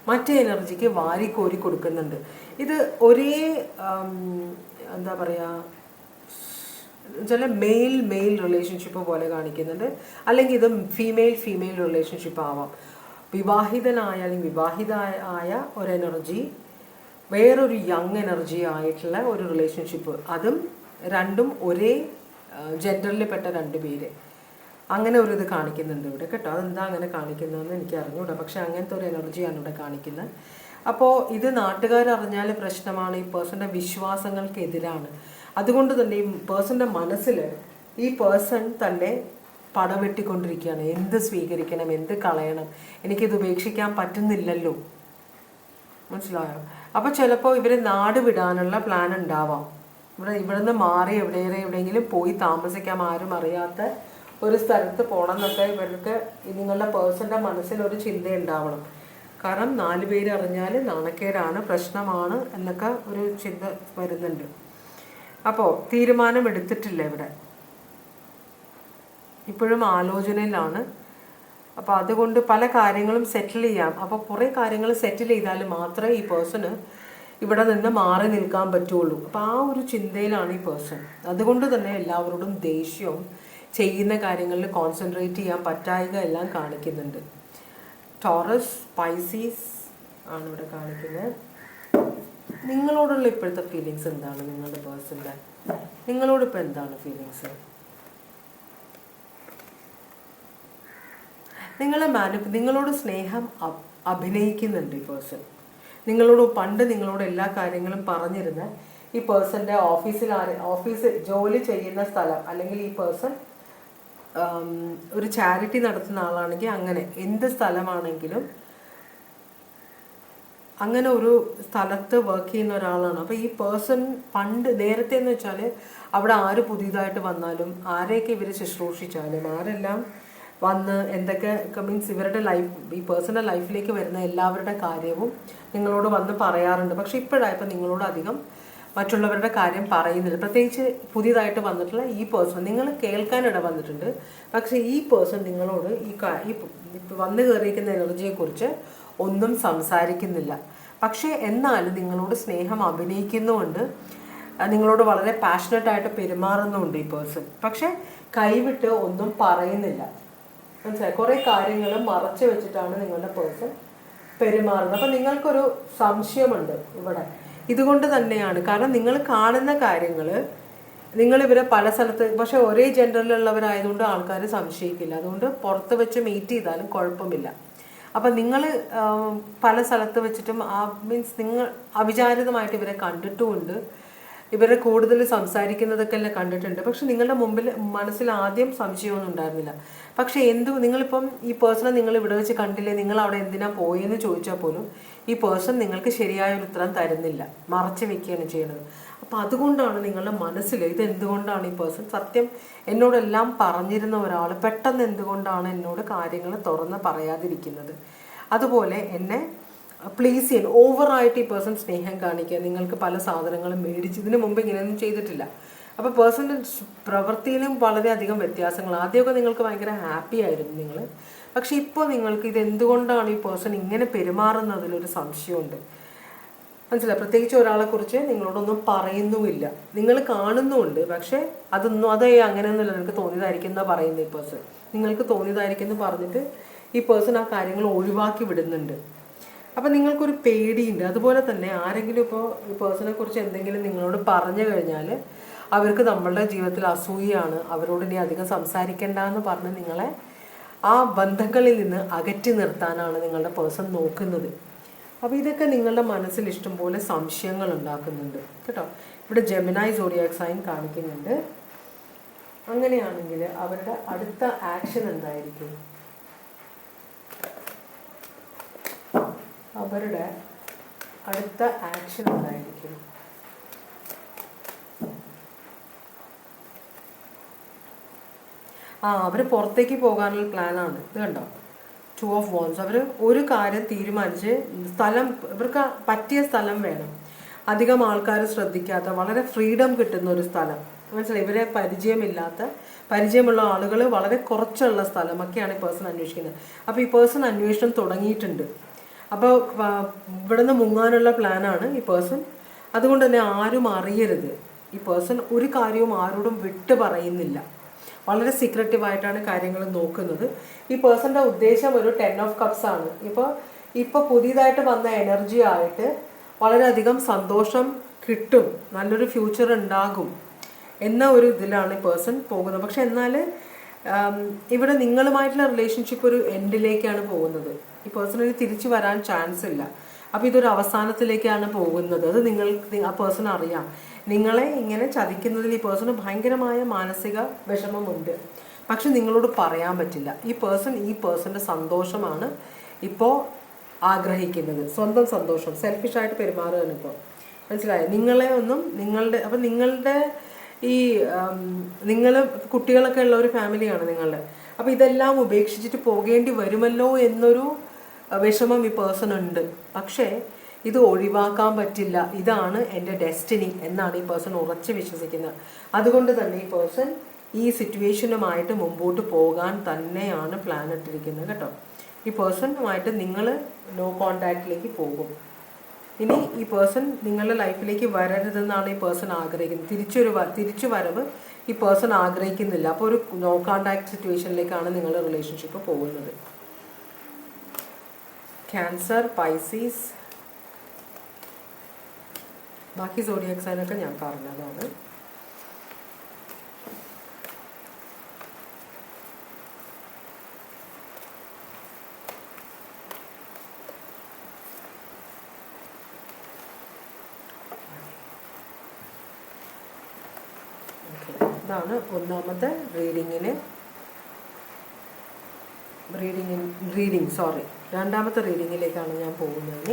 മറ്റേ എനർജിക്ക് വാരിക്കോരി കൊടുക്കുന്നുണ്ട്. ഇത് ഒരേ എന്താ പറയുക, ചില മെയിൽ റിലേഷൻഷിപ്പ് പോലെ കാണിക്കുന്നുണ്ട്. അല്ലെങ്കിൽ ഇത് ഫീമെയിൽ റിലേഷൻഷിപ്പ് ആവാം. വിവാഹിതനായ അല്ലെങ്കിൽ വിവാഹിതയായ ഒരു എനർജി, വേറൊരു യങ് എനർജി ആയിട്ടുള്ള ഒരു റിലേഷൻഷിപ്പ്, അതും രണ്ടും ഒരേ ജെൻഡറിൽ പെട്ട 2 പേര്, അങ്ങനെ ഒരു ഇത് കാണിക്കുന്നുണ്ട് ഇവിടെ കേട്ടോ. അതെന്താ അങ്ങനെ കാണിക്കുന്നതെന്ന് എനിക്ക് അറിഞ്ഞൂടാ, പക്ഷെ അങ്ങനത്തെ ഒരു എനർജിയാണ് ഇവിടെ കാണിക്കുന്നത്. അപ്പോൾ ഇത് നാട്ടുകാരറിഞ്ഞാൽ പ്രശ്നമാണ്, ഈ പേഴ്സൻ്റെ വിശ്വാസങ്ങൾക്കെതിരാണ്. അതുകൊണ്ട് തന്നെ ഈ പേഴ്സൻ്റെ മനസ്സിൽ ഈ പേഴ്സൺ തന്നെ പടവെട്ടിക്കൊണ്ടിരിക്കുകയാണ്. എന്ത് സ്വീകരിക്കണം, എന്ത് കളയണം, എനിക്കിത് ഉപേക്ഷിക്കാൻ പറ്റുന്നില്ലല്ലോ, മനസ്സിലായോ? അപ്പോൾ ചിലപ്പോൾ ഇവർ നാട് വിടാനുള്ള പ്ലാൻ ഉണ്ടാവാം. ഇവിടുന്ന് മാറി എവിടെയെങ്കിലും പോയി താമസിക്കാം, ആരും അറിയാത്ത ഒരു സ്ഥലത്ത് പോകണം എന്നൊക്കെ ഇവർക്ക് നിങ്ങളുടെ പേഴ്സൻ്റെ മനസ്സിലൊരു ചിന്ത ഉണ്ടാവണം. കാരണം 4 പേര് അറിഞ്ഞാൽ നാണക്കേടാണ്, പ്രശ്നമാണ് എന്നൊക്കെ ഒരു ചിന്ത വരുന്നുണ്ട്. അപ്പോൾ തീരുമാനം എടുത്തിട്ടില്ല ഇവിടെ, ഇപ്പോഴും ആലോചനയിലാണ്. അപ്പോൾ അതുകൊണ്ട് പല കാര്യങ്ങളും സെറ്റിൽ ചെയ്യാം. അപ്പോൾ കുറേ കാര്യങ്ങൾ സെറ്റിൽ ചെയ്താൽ മാത്രമേ ഈ പേഴ്സണ് ഇവിടെ നിന്ന് മാറി നിൽക്കാൻ പറ്റുള്ളൂ. അപ്പോൾ ആ ഒരു ചിന്തയിലാണ് ഈ പേഴ്സൺ. അതുകൊണ്ട് തന്നെ എല്ലാവരോടും ദേഷ്യവും ചെയ്യുന്ന കാര്യങ്ങളിൽ കോൺസെൻട്രേറ്റ് ചെയ്യാൻ പറ്റായിക എല്ലാം കാണിക്കുന്നുണ്ട്. ടോറസ്, പൈസീസ് ആണ് ഇവിടെ കാണിക്കുന്നത്. നിങ്ങളോടുള്ള ഇപ്പോഴത്തെ ഫീലിങ്സ് എന്താണ്? നിങ്ങളുടെ പേഴ്സൻ്റെ നിങ്ങളോടിപ്പോൾ എന്താണ് ഫീലിങ്സ്? നിങ്ങളോട് സ്നേഹം അഭിനയിക്കുന്നുണ്ട് ഈ പേഴ്സൺ. പണ്ട് നിങ്ങളോട് എല്ലാ കാര്യങ്ങളും പറഞ്ഞിരുന്ന ഈ പേഴ്സൻ്റെ ഓഫീസ് ജോലി ചെയ്യുന്ന സ്ഥലം, അല്ലെങ്കിൽ ഈ പേഴ്സൺ ഒരു ചാരിറ്റി നടത്തുന്ന ആളാണെങ്കിൽ അങ്ങനെ എന്ത് സ്ഥലമാണെങ്കിലും അങ്ങനെ ഒരു സ്ഥലത്ത് വർക്ക് ചെയ്യുന്ന ഒരാളാണ്. അപ്പോൾ ഈ പേഴ്സൺ നേരത്തെ എന്ന് വെച്ചാൽ അവിടെ ആര് പുതിയതായിട്ട് വന്നാലും ആരെയൊക്കെ ഇവർ ശുശ്രൂഷിച്ചാലും ആരെല്ലാം വന്ന് എന്തൊക്കെ മീൻസ് ഇവരുടെ ഈ പേഴ്സണൽ ലൈഫിലേക്ക് വരുന്ന എല്ലാവരുടെ കാര്യവും നിങ്ങളോട് വന്ന് പറയാറുണ്ട്. പക്ഷെ ഇപ്പോഴായപ്പോൾ നിങ്ങളോട് അധികം മറ്റുള്ളവരുടെ കാര്യം പറയുന്നില്ല. പ്രത്യേകിച്ച് പുതിയതായിട്ട് വന്നിട്ടുള്ള ഈ പേഴ്സൺ നിങ്ങൾ കേൾക്കാനിട വന്നിട്ടുണ്ട്. പക്ഷേ ഈ പേഴ്സൺ നിങ്ങളോട് ഈ വന്നു കയറിയിരിക്കുന്ന എനർജിയെക്കുറിച്ച് ഒന്നും സംസാരിക്കുന്നില്ല. പക്ഷേ എന്നാലും നിങ്ങളോട് സ്നേഹം അഭിനയിക്കുന്നുമുണ്ട്, നിങ്ങളോട് വളരെ പാഷനറ്റായിട്ട് പെരുമാറുന്നുമുണ്ട് ഈ പേഴ്സൺ. പക്ഷെ കൈവിട്ട് ഒന്നും പറയുന്നില്ല, മനസ്സിലായി? കുറേ കാര്യങ്ങൾ മറച്ചു വെച്ചിട്ടാണ് നിങ്ങളുടെ പേഴ്സൺ പെരുമാറുന്നത്. അപ്പം നിങ്ങൾക്കൊരു സംശയമുണ്ട് ഇവിടെ. ഇതുകൊണ്ട് തന്നെയാണ്, കാരണം നിങ്ങൾ കാണുന്ന കാര്യങ്ങൾ നിങ്ങളിവരെ പല സ്ഥലത്ത്, പക്ഷെ ഒരേ ജെൻഡറിലുള്ളവരായതുകൊണ്ട് ആൾക്കാർ സംശയിക്കില്ല. അതുകൊണ്ട് പുറത്ത് വെച്ച് മീറ്റ് ചെയ്താലും കുഴപ്പമില്ല. അപ്പം നിങ്ങൾ പല സ്ഥലത്ത് വെച്ചിട്ടും മീൻസ് നിങ്ങൾ അവിചാരിതമായിട്ട് ഇവരെ കണ്ടിട്ടുമുണ്ട്, ഇവരെ കൂടുതൽ സംസാരിക്കുന്നതൊക്കെ എല്ലാം കണ്ടിട്ടുണ്ട്. പക്ഷെ നിങ്ങളുടെ മനസ്സിൽ ആദ്യം സംശയമൊന്നും ഉണ്ടായിരുന്നില്ല. പക്ഷെ നിങ്ങളിപ്പം ഈ പേഴ്സണെ നിങ്ങൾ ഇവിടെ വെച്ച് കണ്ടില്ലേ, നിങ്ങൾ അവിടെ എന്തിനാ പോയെന്ന് ചോദിച്ചാൽ പോലും ഈ പേഴ്സൺ നിങ്ങൾക്ക് ശരിയായ ഒരു ഉത്തരം തരുന്നില്ല, മറച്ചു വെക്കുകയാണ് ചെയ്യുന്നത്. അപ്പം അതുകൊണ്ടാണ് നിങ്ങളുടെ മനസ്സിൽ ഇതെന്തുകൊണ്ടാണ് ഈ പേഴ്സൺ സത്യം എന്നോടെല്ലാം പറഞ്ഞിരുന്ന ഒരാൾ പെട്ടെന്ന് എന്തുകൊണ്ടാണ് എന്നോട് കാര്യങ്ങൾ തുറന്ന് പറയാതിരിക്കുന്നത്, അതുപോലെ എന്നെ പ്ലീസ് ചെയ്യാൻ ഓവറായിട്ട് ഈ പേഴ്സൺ സ്നേഹം കാണിക്കുക, നിങ്ങൾക്ക് പല സാധനങ്ങളും മേടിച്ച് ഇതിനു മുമ്പ് ഇങ്ങനെയൊന്നും ചെയ്തിട്ടില്ല. അപ്പോൾ പേഴ്സൻ്റെ പ്രവൃത്തിയിലും വളരെയധികം വ്യത്യാസങ്ങൾ. ആദ്യമൊക്കെ നിങ്ങൾക്ക് ഭയങ്കര ഹാപ്പി ആയിരുന്നു നിങ്ങൾ, പക്ഷെ ഇപ്പോൾ നിങ്ങൾക്ക് ഇത് എന്തുകൊണ്ടാണ് ഈ പേഴ്സൺ ഇങ്ങനെ പെരുമാറുന്നതിലൊരു സംശയമുണ്ട്. മനസ്സിലായി? പ്രത്യേകിച്ച് ഒരാളെക്കുറിച്ച് നിങ്ങളോടൊന്നും പറയുന്നുമില്ല, നിങ്ങൾ കാണുന്നുമുണ്ട്, പക്ഷേ അതേ അങ്ങനെയൊന്നുമില്ല, നിങ്ങൾക്ക് തോന്നിയതായിരിക്കും എന്നാ പറയുന്നത് ഈ പേഴ്സൺ. നിങ്ങൾക്ക് തോന്നിയതായിരിക്കും എന്ന് പറഞ്ഞിട്ട് ഈ പേഴ്സൺ ആ കാര്യങ്ങൾ ഒഴിവാക്കി വിടുന്നുണ്ട്. അപ്പം നിങ്ങൾക്കൊരു പേടിയുണ്ട്. അതുപോലെ തന്നെ ആരെങ്കിലും ഇപ്പോൾ ഈ പേഴ്സണെ കുറിച്ച് എന്തെങ്കിലും നിങ്ങളോട് പറഞ്ഞു കഴിഞ്ഞാൽ അവർക്ക് നമ്മളുടെ ജീവിതത്തിൽ അസൂയാണ്, അവരോട് ഇനി അധികം സംസാരിക്കേണ്ട എന്ന് പറഞ്ഞ് നിങ്ങളെ ആ ബന്ധങ്ങളിൽ നിന്ന് അകറ്റി നിർത്താനാണ് നിങ്ങളുടെ പേഴ്സൺ നോക്കുന്നത്. അപ്പോൾ ഇതൊക്കെ നിങ്ങളുടെ മനസ്സിൽ ഇഷ്ടംപോലെ സംശയങ്ങൾ ഉണ്ടാക്കുന്നുണ്ട് കേട്ടോ. ഇവിടെ ജെമിനായി സോഡിയാക് സൈൻ കാണിക്കുന്നുണ്ട്. അങ്ങനെയാണെങ്കിൽ അവരുടെ അടുത്ത ആക്ഷൻ എന്തായിരിക്കും? അവരുടെ അടുത്ത ആക്ഷൻ എന്തായിരിക്കും? അവർ പുറത്തേക്ക് പോകാനുള്ള പ്ലാനാണ്. ഇത് കണ്ടോ, 2 of Wands. അവർ ഒരു കാര്യം തീരുമാനിച്ച് സ്ഥലം, ഇവർക്ക് പറ്റിയ സ്ഥലം വേണം, അധികം ആൾക്കാർ ശ്രദ്ധിക്കാത്ത, വളരെ ഫ്രീഡം കിട്ടുന്ന ഒരു സ്ഥലം. മനസ്സിലായി? ഇവരെ പരിചയമുള്ള ആളുകൾ വളരെ കുറച്ചുള്ള സ്ഥലമൊക്കെയാണ് ഈ പേഴ്സൺ അന്വേഷിക്കുന്നത്. അപ്പോൾ ഈ പേഴ്സൺ അന്വേഷണം തുടങ്ങിയിട്ടുണ്ട്. അപ്പോൾ ഇവിടുന്ന് മുങ്ങാനുള്ള പ്ലാനാണ് ഈ പേഴ്സൺ. അതുകൊണ്ട് തന്നെ ആരും അറിയരുത്. ഈ പേഴ്സൺ ഒരു കാര്യവും ആരോടും വിട്ട് പറയുന്നില്ല, വളരെ സീക്രട്ടീവായിട്ടാണ് കാര്യങ്ങൾ നോക്കുന്നത്. ഈ പേഴ്സൻ്റെ ഉദ്ദേശം ഒരു 10 of Cups ആണ്. ഇപ്പോൾ പുതിയതായിട്ട് വന്ന എനർജി ആയിട്ട് വളരെയധികം സന്തോഷം കിട്ടും, നല്ലൊരു ഫ്യൂച്ചർ ഉണ്ടാകും എന്ന ഒരു ഇതിലാണ് ഈ പേഴ്സൺ പോകുന്നത്. പക്ഷെ എന്നാൽ ഇവിടെ നിങ്ങളുമായിട്ടുള്ള റിലേഷൻഷിപ്പ് ഒരു എൻഡിലേക്കാണ് പോകുന്നത്. ഈ പേഴ്സണിന് തിരിച്ചു വരാൻ ചാൻസ് ഇല്ല. അപ്പോൾ ഇതൊരു അവസാനത്തിലേക്കാണ് പോകുന്നത്. അത് ആ പേഴ്സൺ അറിയാം. നിങ്ങളെ ഇങ്ങനെ ചതിക്കുന്നതിൽ ഈ പേഴ്സണ് ഭയങ്കരമായ മാനസിക വിഷമമുണ്ട്, പക്ഷെ നിങ്ങളോട് പറയാൻ പറ്റില്ല. ഈ പേഴ്സൻ്റെ സന്തോഷമാണ് ഇപ്പോൾ ആഗ്രഹിക്കുന്നത്, സ്വന്തം സന്തോഷം. സെൽഫിഷായിട്ട് പെരുമാറുകയാണ് ഇപ്പോൾ. മനസ്സിലായോ? നിങ്ങളുടെ നിങ്ങൾ കുട്ടികളൊക്കെ ഉള്ള ഒരു ഫാമിലിയാണ് നിങ്ങളുടെ. അപ്പോൾ ഇതെല്ലാം ഉപേക്ഷിച്ചിട്ട് പോകേണ്ടി വരുമല്ലോ എന്നൊരു വിഷമം ഈ പേഴ്സൺ ഉണ്ട്. പക്ഷേ ഇത് ഒഴിവാക്കാൻ പറ്റില്ല, ഇതാണ് എൻ്റെ ഡെസ്റ്റിനി എന്നാണ് ഈ പേഴ്സൺ ഉറച്ച് വിശ്വസിക്കുന്നത്. അതുകൊണ്ട് തന്നെ ഈ പേഴ്സൺ ഈ സിറ്റുവേഷനുമായിട്ട് മുമ്പോട്ട് പോകാൻ തന്നെയാണ് പ്ലാൻ ഇട്ടിരിക്കുന്നത് കേട്ടോ. ഈ പേഴ്സണുമായിട്ട് നിങ്ങൾ നോ കോണ്ടാക്റ്റിലേക്ക് പോകും. ഇനി ഈ പേഴ്സൺ നിങ്ങളുടെ ലൈഫിലേക്ക് വരരുതെന്നാണ് ഈ പേഴ്സൺ ആഗ്രഹിക്കുന്നത്. തിരിച്ചു വരവ് ഈ പേഴ്സൺ ആഗ്രഹിക്കുന്നില്ല. അപ്പോൾ ഒരു നോ കോണ്ടാക്ട് സിറ്റുവേഷനിലേക്കാണ് നിങ്ങളുടെ റിലേഷൻഷിപ്പ് പോകുന്നത്. ക്യാൻസർ, പൈസീസ്, ബാക്കി സോഡിയാക് സൈനൊക്കെ ഞാൻ പറഞ്ഞതാണ്. ഇതാണ് ഒന്നാമത്തെ രണ്ടാമത്തെ റീഡിങ്ങിലേക്കാണ് ഞാൻ പോകുന്നത്.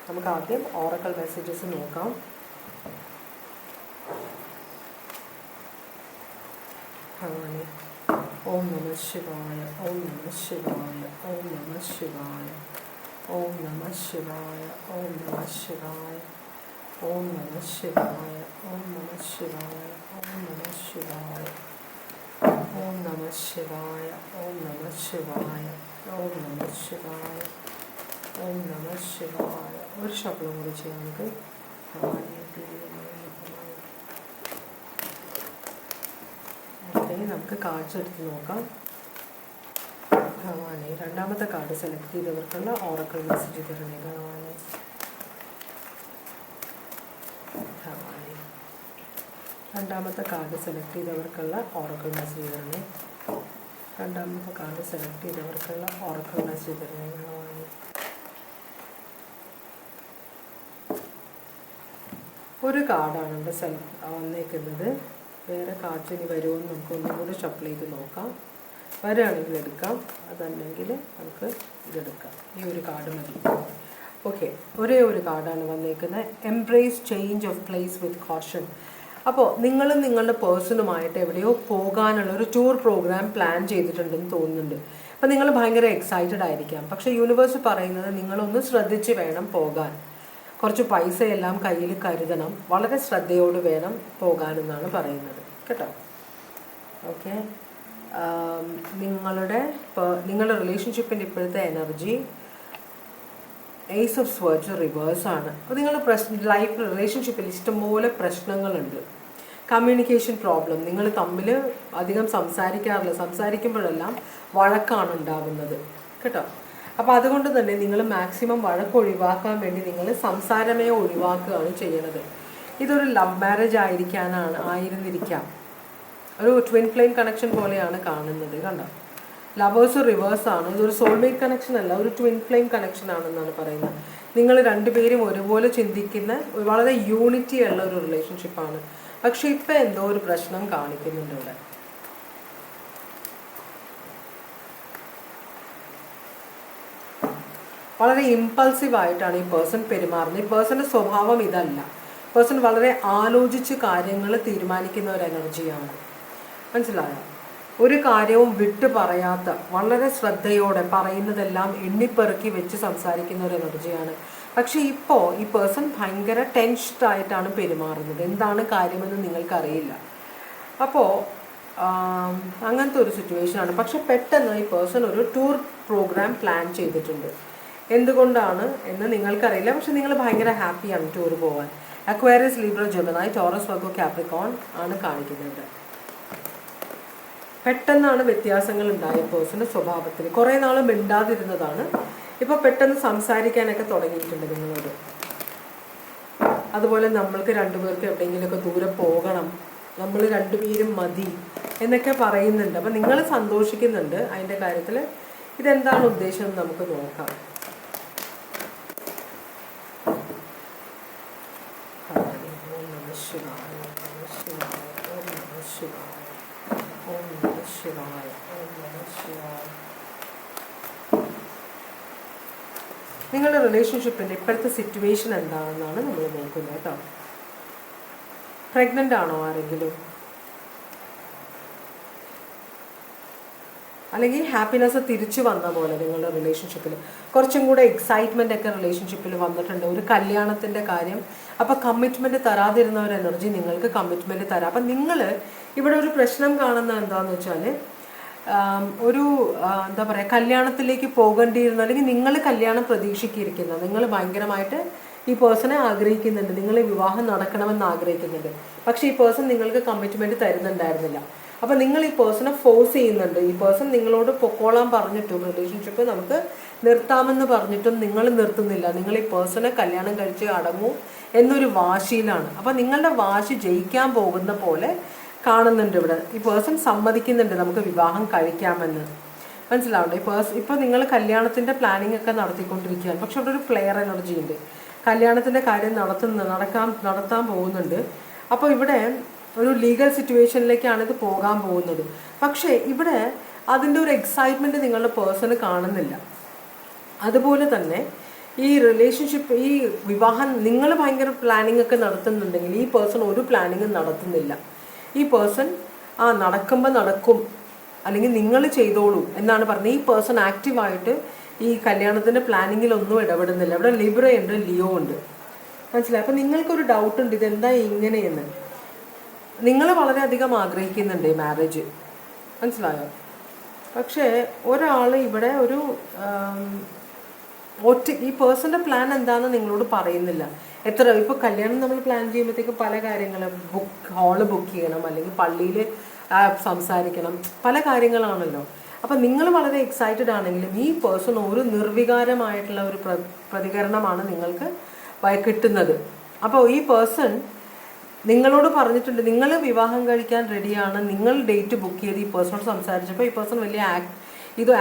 നമുക്ക് ആദ്യം ഓറക്കൽ മെസ്സേജസ് നോക്കാം. അങ്ങനെ ഓം നമഃ ശിവായ, ഓം നമഃ ശിവായ, ഓം നമഃ ശിവായ, ഓം നമഃ ശിവായ, ഓം നമഃ ശിവായ, ഓം നമഃ ശിവായ, ഓം നമഃ ശിവായ, ഓം നമഃ ശിവായ, ഓം നമഃ ശിവായ, ഓം നമഃ ശിവായ, ഓം നമഃ ശിവായ, ഓം നമഃ ശിവായ. ഒരു ശബ്ദം കൂടി ചെയ്യാം നമുക്ക്. ഓക്കെ, നമുക്ക് കാർഡ്സ് എടുത്ത് നോക്കാം. ഭഗവാനെ, രണ്ടാമത്തെ കാർഡ് സെലക്ട് ചെയ്തവർക്കുള്ള ഓറക്കൽ മെസ്സേജ് തരണേ ഭഗവാനെ. ഭഗവാനെ, രണ്ടാമത്തെ കാർഡ് സെലക്ട് ചെയ്തവർക്കുള്ള ഓറക്കൽ മെസ്സേജ് തരണേ. രണ്ടാമത്തെ കാർഡ് സെലക്ട് ചെയ്തവർക്കുള്ള ഓറക്കൽ മെസ്സേജ് തരണേ ഭഗവാനെ. ഒരു കാർഡാണ് ഇവിടെ വന്നേക്കുന്നത്. വേറെ കാർഡ്സ് ഇനി വരുമെന്ന് നമുക്ക് ഒന്നും കൂടി ഷഫിൾ ചെയ്ത് നോക്കാം. വരികയാണെങ്കിൽ എടുക്കാം, അതല്ലെങ്കിൽ നമുക്ക് ഇതെടുക്കാം. ഈ ഒരു കാർഡ് മതി. ഓക്കെ, ഒരേ ഒരു കാർഡാണ് വന്നേക്കുന്നത്. Embrace change of place with caution. അപ്പോൾ നിങ്ങളും നിങ്ങളുടെ പേഴ്സണുമായിട്ട് എവിടെയോ പോകാനുള്ള ഒരു ടൂർ പ്രോഗ്രാം പ്ലാൻ ചെയ്തിട്ടുണ്ടെന്ന് തോന്നുന്നുണ്ട്. അപ്പോൾ നിങ്ങൾ ഭയങ്കര എക്സൈറ്റഡ് ആയിരിക്കാം. പക്ഷേ യൂണിവേഴ്സ് പറയുന്നത് നിങ്ങളൊന്ന് ശ്രദ്ധിച്ച് വേണം പോകാൻ. കുറച്ച് പൈസയെല്ലാം കയ്യിൽ കരുതണം, വളരെ ശ്രദ്ധയോട് വേണം പോകാനെന്നാണ് പറയുന്നത് കേട്ടോ. ഓക്കെ, നിങ്ങളുടെ റിലേഷൻഷിപ്പിൻ്റെ ഇപ്പോഴത്തെ എനർജി ഏസ് ഓഫ് സ്വേർഡ്സ് റിവേഴ്സാണ്. അപ്പോൾ നിങ്ങളുടെ റിലേഷൻഷിപ്പിൽ ഇഷ്ടംപോലെ പ്രശ്നങ്ങളുണ്ട്. കമ്മ്യൂണിക്കേഷൻ പ്രോബ്ലം, നിങ്ങൾ തമ്മിൽ അധികം സംസാരിക്കാറില്ല, സംസാരിക്കുമ്പോഴെല്ലാം വഴക്കാണ് ഉണ്ടാകുന്നത് കേട്ടോ. അപ്പോൾ അതുകൊണ്ട് തന്നെ നിങ്ങൾ മാക്സിമം വഴക്ക് ഒഴിവാക്കാൻ വേണ്ടി നിങ്ങൾ സംസാരമേ ഒഴിവാക്കുകയാണ് ചെയ്യണത്. ഇതൊരു ലവ് മാരേജ് ആയിരുന്നിരിക്കാം, ഒരു ട്വിൻ ഫ്ലെയിം കണക്ഷൻ പോലെയാണ് കാണുന്നത് കണ്ടോ. ലവേഴ്സ് റിവേഴ്സാണ്, ഇതൊരു സോൾമേറ്റ് കണക്ഷൻ അല്ല, ഒരു ട്വിൻ ഫ്ലെയിം കണക്ഷൻ ആണെന്നാണ് പറയുന്നത്. നിങ്ങൾ രണ്ടുപേരും ഒരുപോലെ ചിന്തിക്കുന്ന വളരെ യൂണിറ്റി ഉള്ള ഒരു റിലേഷൻഷിപ്പാണ്. പക്ഷെ ഇപ്പം എന്തോ ഒരു പ്രശ്നം കാണിക്കുന്നുണ്ട് ഇവിടെ. വളരെ ഇമ്പൾസീവായിട്ടാണ് ഈ പേഴ്സൺ പെരുമാറുന്നത്. ഈ പേഴ്സൻ്റെ സ്വഭാവം ഇതല്ല. പേഴ്സൺ വളരെ ആലോചിച്ച് കാര്യങ്ങൾ തീരുമാനിക്കുന്ന ഒരു എനർജിയാണ്. മനസ്സിലായോ? ഒരു കാര്യവും വിട്ടു പറയാത്ത, വളരെ ശ്രദ്ധയോടെ പറയുന്നതെല്ലാം എണ്ണിപ്പെറുക്കി വെച്ച് സംസാരിക്കുന്ന ഒരു എനർജിയാണ്. പക്ഷെ ഇപ്പോൾ ഈ പേഴ്സൺ ഭയങ്കര ടെൻസ്ഡ് ആയിട്ടാണ് പെരുമാറുന്നത്. എന്താണ് കാര്യമെന്ന് നിങ്ങൾക്കറിയില്ല. അപ്പോൾ അങ്ങനത്തെ ഒരു സിറ്റുവേഷനാണ്. പക്ഷെ പെട്ടെന്ന് ഈ പേഴ്സൺ ഒരു ടൂർ പ്രോഗ്രാം പ്ലാൻ ചെയ്തിട്ടുണ്ട്. എന്തുകൊണ്ടാണ് എന്ന് നിങ്ങൾക്കറിയില്ല. പക്ഷെ നിങ്ങൾ ഭയങ്കര ഹാപ്പിയാണ് ടൂർ പോകാൻ. Aquarius, Libra, Gemini, Taurus, Virgo, Capricorn ആണ് കാണിക്കുന്നത്. പെട്ടെന്നാണ് വ്യത്യാസങ്ങൾ ഉണ്ടായ പേഴ്സൻ്റെ സ്വഭാവത്തിൽ. കുറേ നാൾ മിണ്ടാതിരുന്നതാണ്, ഇപ്പോൾ പെട്ടെന്ന് സംസാരിക്കാനൊക്കെ തുടങ്ങിയിട്ടുണ്ട് നിങ്ങളോട്. അതുപോലെ നമ്മൾക്ക് രണ്ടുപേർക്ക് എവിടെയെങ്കിലുമൊക്കെ ദൂരെ പോകണം, നമ്മൾ രണ്ടുപേരും മതി എന്നൊക്കെ പറയുന്നുണ്ട്. അപ്പം നിങ്ങൾ സന്തോഷിക്കുന്നുണ്ട് അതിൻ്റെ കാര്യത്തിൽ. ഇതെന്താണ് ഉദ്ദേശം നമുക്ക് നോക്കാം. നിങ്ങളുടെ റിലേഷൻഷിപ്പിൻ്റെ ഇപ്പോഴത്തെ സിറ്റുവേഷൻ എന്താണെന്നാണ് നമ്മൾ നോക്കുന്നത് കേട്ടോ. പ്രഗ്നൻ്റ് ആണോ ആരെങ്കിലും? അല്ലെങ്കിൽ ഹാപ്പിനെസ് തിരിച്ചു വന്ന പോലെ നിങ്ങളുടെ റിലേഷൻഷിപ്പിൽ കുറച്ചും കൂടെ എക്സൈറ്റ്മെൻ്റ് ഒക്കെ റിലേഷൻഷിപ്പിൽ വന്നിട്ടുണ്ട്. ഒരു കല്യാണത്തിൻ്റെ കാര്യം. അപ്പോൾ കമ്മിറ്റ്മെൻറ്റ് തരാതിരുന്ന ഒരു എനർജി നിങ്ങൾക്ക് കമ്മിറ്റ്മെൻറ്റ് തരാം. അപ്പം നിങ്ങൾ ഇവിടെ ഒരു പ്രശ്നം കാണുന്നത് എന്താണെന്ന് വെച്ചാൽ, ഒരു എന്താ പറയുക, കല്യാണത്തിലേക്ക് പോകേണ്ടിയിരുന്ന, അല്ലെങ്കിൽ നിങ്ങൾ കല്യാണം പ്രതീക്ഷിക്കിരിക്കുന്ന, നിങ്ങൾ ഭയങ്കരമായിട്ട് ഈ പേഴ്സണെ ആഗ്രഹിക്കുന്നുണ്ട്, നിങ്ങൾ വിവാഹം നടക്കണമെന്ന് ആഗ്രഹിക്കുന്നുണ്ട്. പക്ഷേ ഈ പേഴ്സൺ നിങ്ങൾക്ക് കമ്മിറ്റ്മെൻറ്റ് തരുന്നുണ്ടായിരുന്നില്ല. അപ്പോൾ നിങ്ങൾ ഈ പേഴ്സണെ ഫോഴ്സ് ചെയ്യുന്നുണ്ട്. ഈ പേഴ്സൺ നിങ്ങളോട് പൊക്കോളാൻ പറഞ്ഞിട്ടും, റിലേഷൻഷിപ്പ് നമുക്ക് നിർത്താമെന്ന് പറഞ്ഞിട്ടും നിങ്ങൾ നിർത്തുന്നില്ല. നിങ്ങൾ ഈ പേഴ്സണെ കല്യാണം കഴിച്ച് അടങ്ങൂ എന്നൊരു വാശിയിലാണ്. അപ്പോൾ നിങ്ങളുടെ വാശി ജയിക്കാൻ പോകുന്ന പോലെ കാണുന്നുണ്ട് ഇവിടെ. ഈ പേഴ്സൺ സമ്മതിക്കുന്നുണ്ട് നമുക്ക് വിവാഹം കഴിക്കാമെന്ന്. മനസ്സിലാവുണ്ട്? ഇപ്പോൾ നിങ്ങൾ കല്യാണത്തിൻ്റെ പ്ലാനിങ് ഒക്കെ നടത്തിക്കൊണ്ടിരിക്കുകയാണ്. പക്ഷെ അവിടെ ഒരു പ്ലെയർ എനർജി ഉണ്ട്. കല്യാണത്തിൻ്റെ കാര്യം നടത്താൻ പോകുന്നുണ്ട്. അപ്പോൾ ഇവിടെ ഒരു ലീഗൽ സിറ്റുവേഷനിലേക്കാണ് ഇത് പോകാൻ പോകുന്നത്. പക്ഷേ ഇവിടെ അതിൻ്റെ ഒരു എക്സൈറ്റ്മെൻറ്റ് നിങ്ങളുടെ പേഴ്സണ് കാണുന്നില്ല. അതുപോലെ തന്നെ ഈ റിലേഷൻഷിപ്പ്, ഈ വിവാഹം നിങ്ങൾ ഭയങ്കര പ്ലാനിങ് ഒക്കെ നടത്തുന്നുണ്ടെങ്കിൽ ഈ പേഴ്സൺ ഒരു പ്ലാനിങ്ങും നടത്തുന്നില്ല. ഈ പേഴ്സൺ നടക്കുമ്പോൾ നടക്കും, അല്ലെങ്കിൽ നിങ്ങൾ ചെയ്തോളൂ എന്നാണ് പറഞ്ഞത്. ഈ പേഴ്സൺ ആക്റ്റീവായിട്ട് ഈ കല്യാണത്തിൻ്റെ പ്ലാനിങ്ങിലൊന്നും ഇടപെടുന്നില്ല. ഇവിടെ ലിബ്രയുണ്ട്, ലിയോ ഉണ്ട്. മനസ്സിലായി? അപ്പം നിങ്ങൾക്കൊരു ഡൗട്ടുണ്ട് ഇതെന്താ ഇങ്ങനെയെന്ന്. നിങ്ങൾ വളരെയധികം ആഗ്രഹിക്കുന്നുണ്ട് ഈ മാരേജ്. മനസ്സിലായോ? പക്ഷേ ഒരാൾ ഇവിടെ ഒരു ഈ പേഴ്സൻ്റെ പ്ലാൻ എന്താണെന്ന് നിങ്ങളോട് പറയുന്നില്ല. ഇപ്പോൾ കല്യാണം നമ്മൾ പ്ലാൻ ചെയ്യുമ്പോഴത്തേക്ക് പല കാര്യങ്ങൾ, ഹാള് ബുക്ക് ചെയ്യണം, അല്ലെങ്കിൽ പള്ളിയിൽ സംസാരിക്കണം, പല കാര്യങ്ങളാണല്ലോ. അപ്പം നിങ്ങൾ വളരെ എക്സൈറ്റഡ് ആണെങ്കിലും ഈ പേഴ്സൺ ഒരു നിർവികാരമായിട്ടുള്ള ഒരു പ്രതികരണമാണ് നിങ്ങൾക്ക് കിട്ടുന്നത്. അപ്പോൾ ഈ പേഴ്സൺ നിങ്ങളോട് പറഞ്ഞിട്ടുണ്ട് നിങ്ങൾ വിവാഹം കഴിക്കാൻ റെഡിയാണ്, നിങ്ങൾ ഡേറ്റ് ബുക്ക് ചെയ്ത് ഈ പേഴ്സണോട് സംസാരിച്ചപ്പോൾ ഈ പേഴ്സൺ വലിയ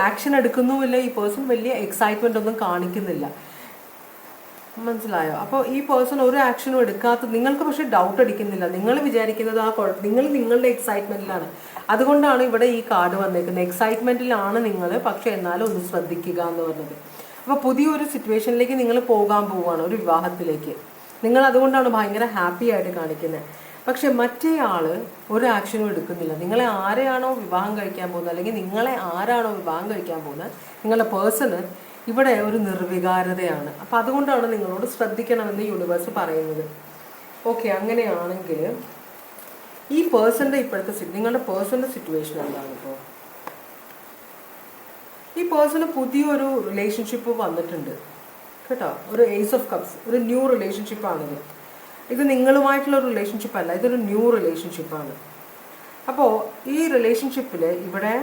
ആക്ഷൻ എടുക്കുന്നുമില്ല. ഈ പേഴ്സൺ വലിയ എക്സൈറ്റ്മെൻ്റ് ഒന്നും കാണിക്കുന്നില്ല. മനസ്സിലായോ? അപ്പോൾ ഈ പേഴ്സൺ ഒരു ആക്ഷനും എടുക്കാത്ത, നിങ്ങൾക്ക് പക്ഷേ ഡൗട്ട് അടിക്കുന്നില്ല. നിങ്ങൾ വിചാരിക്കുന്നത് നിങ്ങൾ നിങ്ങളുടെ എക്സൈറ്റ്മെൻറ്റിലാണ്. അതുകൊണ്ടാണ് ഇവിടെ ഈ കാർഡ് വന്നേക്കുന്നത്. എക്സൈറ്റ്മെൻറ്റിലാണ് നിങ്ങൾ, പക്ഷേ എന്നാലും ഒന്ന് ശ്രദ്ധിക്കുക എന്ന് പറഞ്ഞത്. അപ്പോൾ പുതിയൊരു സിറ്റുവേഷനിലേക്ക് നിങ്ങൾ പോകാൻ പോവുകയാണ്, ഒരു വിവാഹത്തിലേക്ക്. നിങ്ങൾ അതുകൊണ്ടാണ് ഭയങ്കര ഹാപ്പി ആയിട്ട് കാണിക്കുന്നത്. പക്ഷെ മറ്റേ ആൾ ഒരു ആക്ഷനും എടുക്കുന്നില്ല. നിങ്ങളെ ആരെയാണോ വിവാഹം കഴിക്കാൻ പോകുന്നത്, അല്ലെങ്കിൽ നിങ്ങളെ ആരാണോ വിവാഹം കഴിക്കാൻ പോകുന്നത്, നിങ്ങളുടെ പേഴ്സണ് ഇവിടെ ഒരു നിർവികാരതയാണ്. അപ്പോൾ അതുകൊണ്ടാണ് നിങ്ങളോട് ശ്രദ്ധിക്കണമെന്ന് യൂണിവേഴ്സ് പറയുന്നത്. ഓക്കെ, അങ്ങനെയാണെങ്കിൽ ഈ പേഴ്സൻ്റെ ഇപ്പോഴത്തെ നിങ്ങളുടെ പേഴ്സൻ്റെ സിറ്റുവേഷൻ എന്താണ് ഇപ്പോൾ? ഈ പേഴ്സണ് പുതിയൊരു റിലേഷൻഷിപ്പ് വന്നിട്ടുണ്ട് കേട്ടോ. ഒരു ഏസ് ഓഫ് കപ്സ്, ഒരു ന്യൂ റിലേഷൻഷിപ്പാണിത്. ഇത് നിങ്ങളുമായിട്ടുള്ള ഒരു റിലേഷൻഷിപ്പ് അല്ല, ഇതൊരു ന്യൂ റിലേഷൻഷിപ്പാണ്. അപ്പോൾ ഈ റിലേഷൻഷിപ്പിൽ ഇവിടെ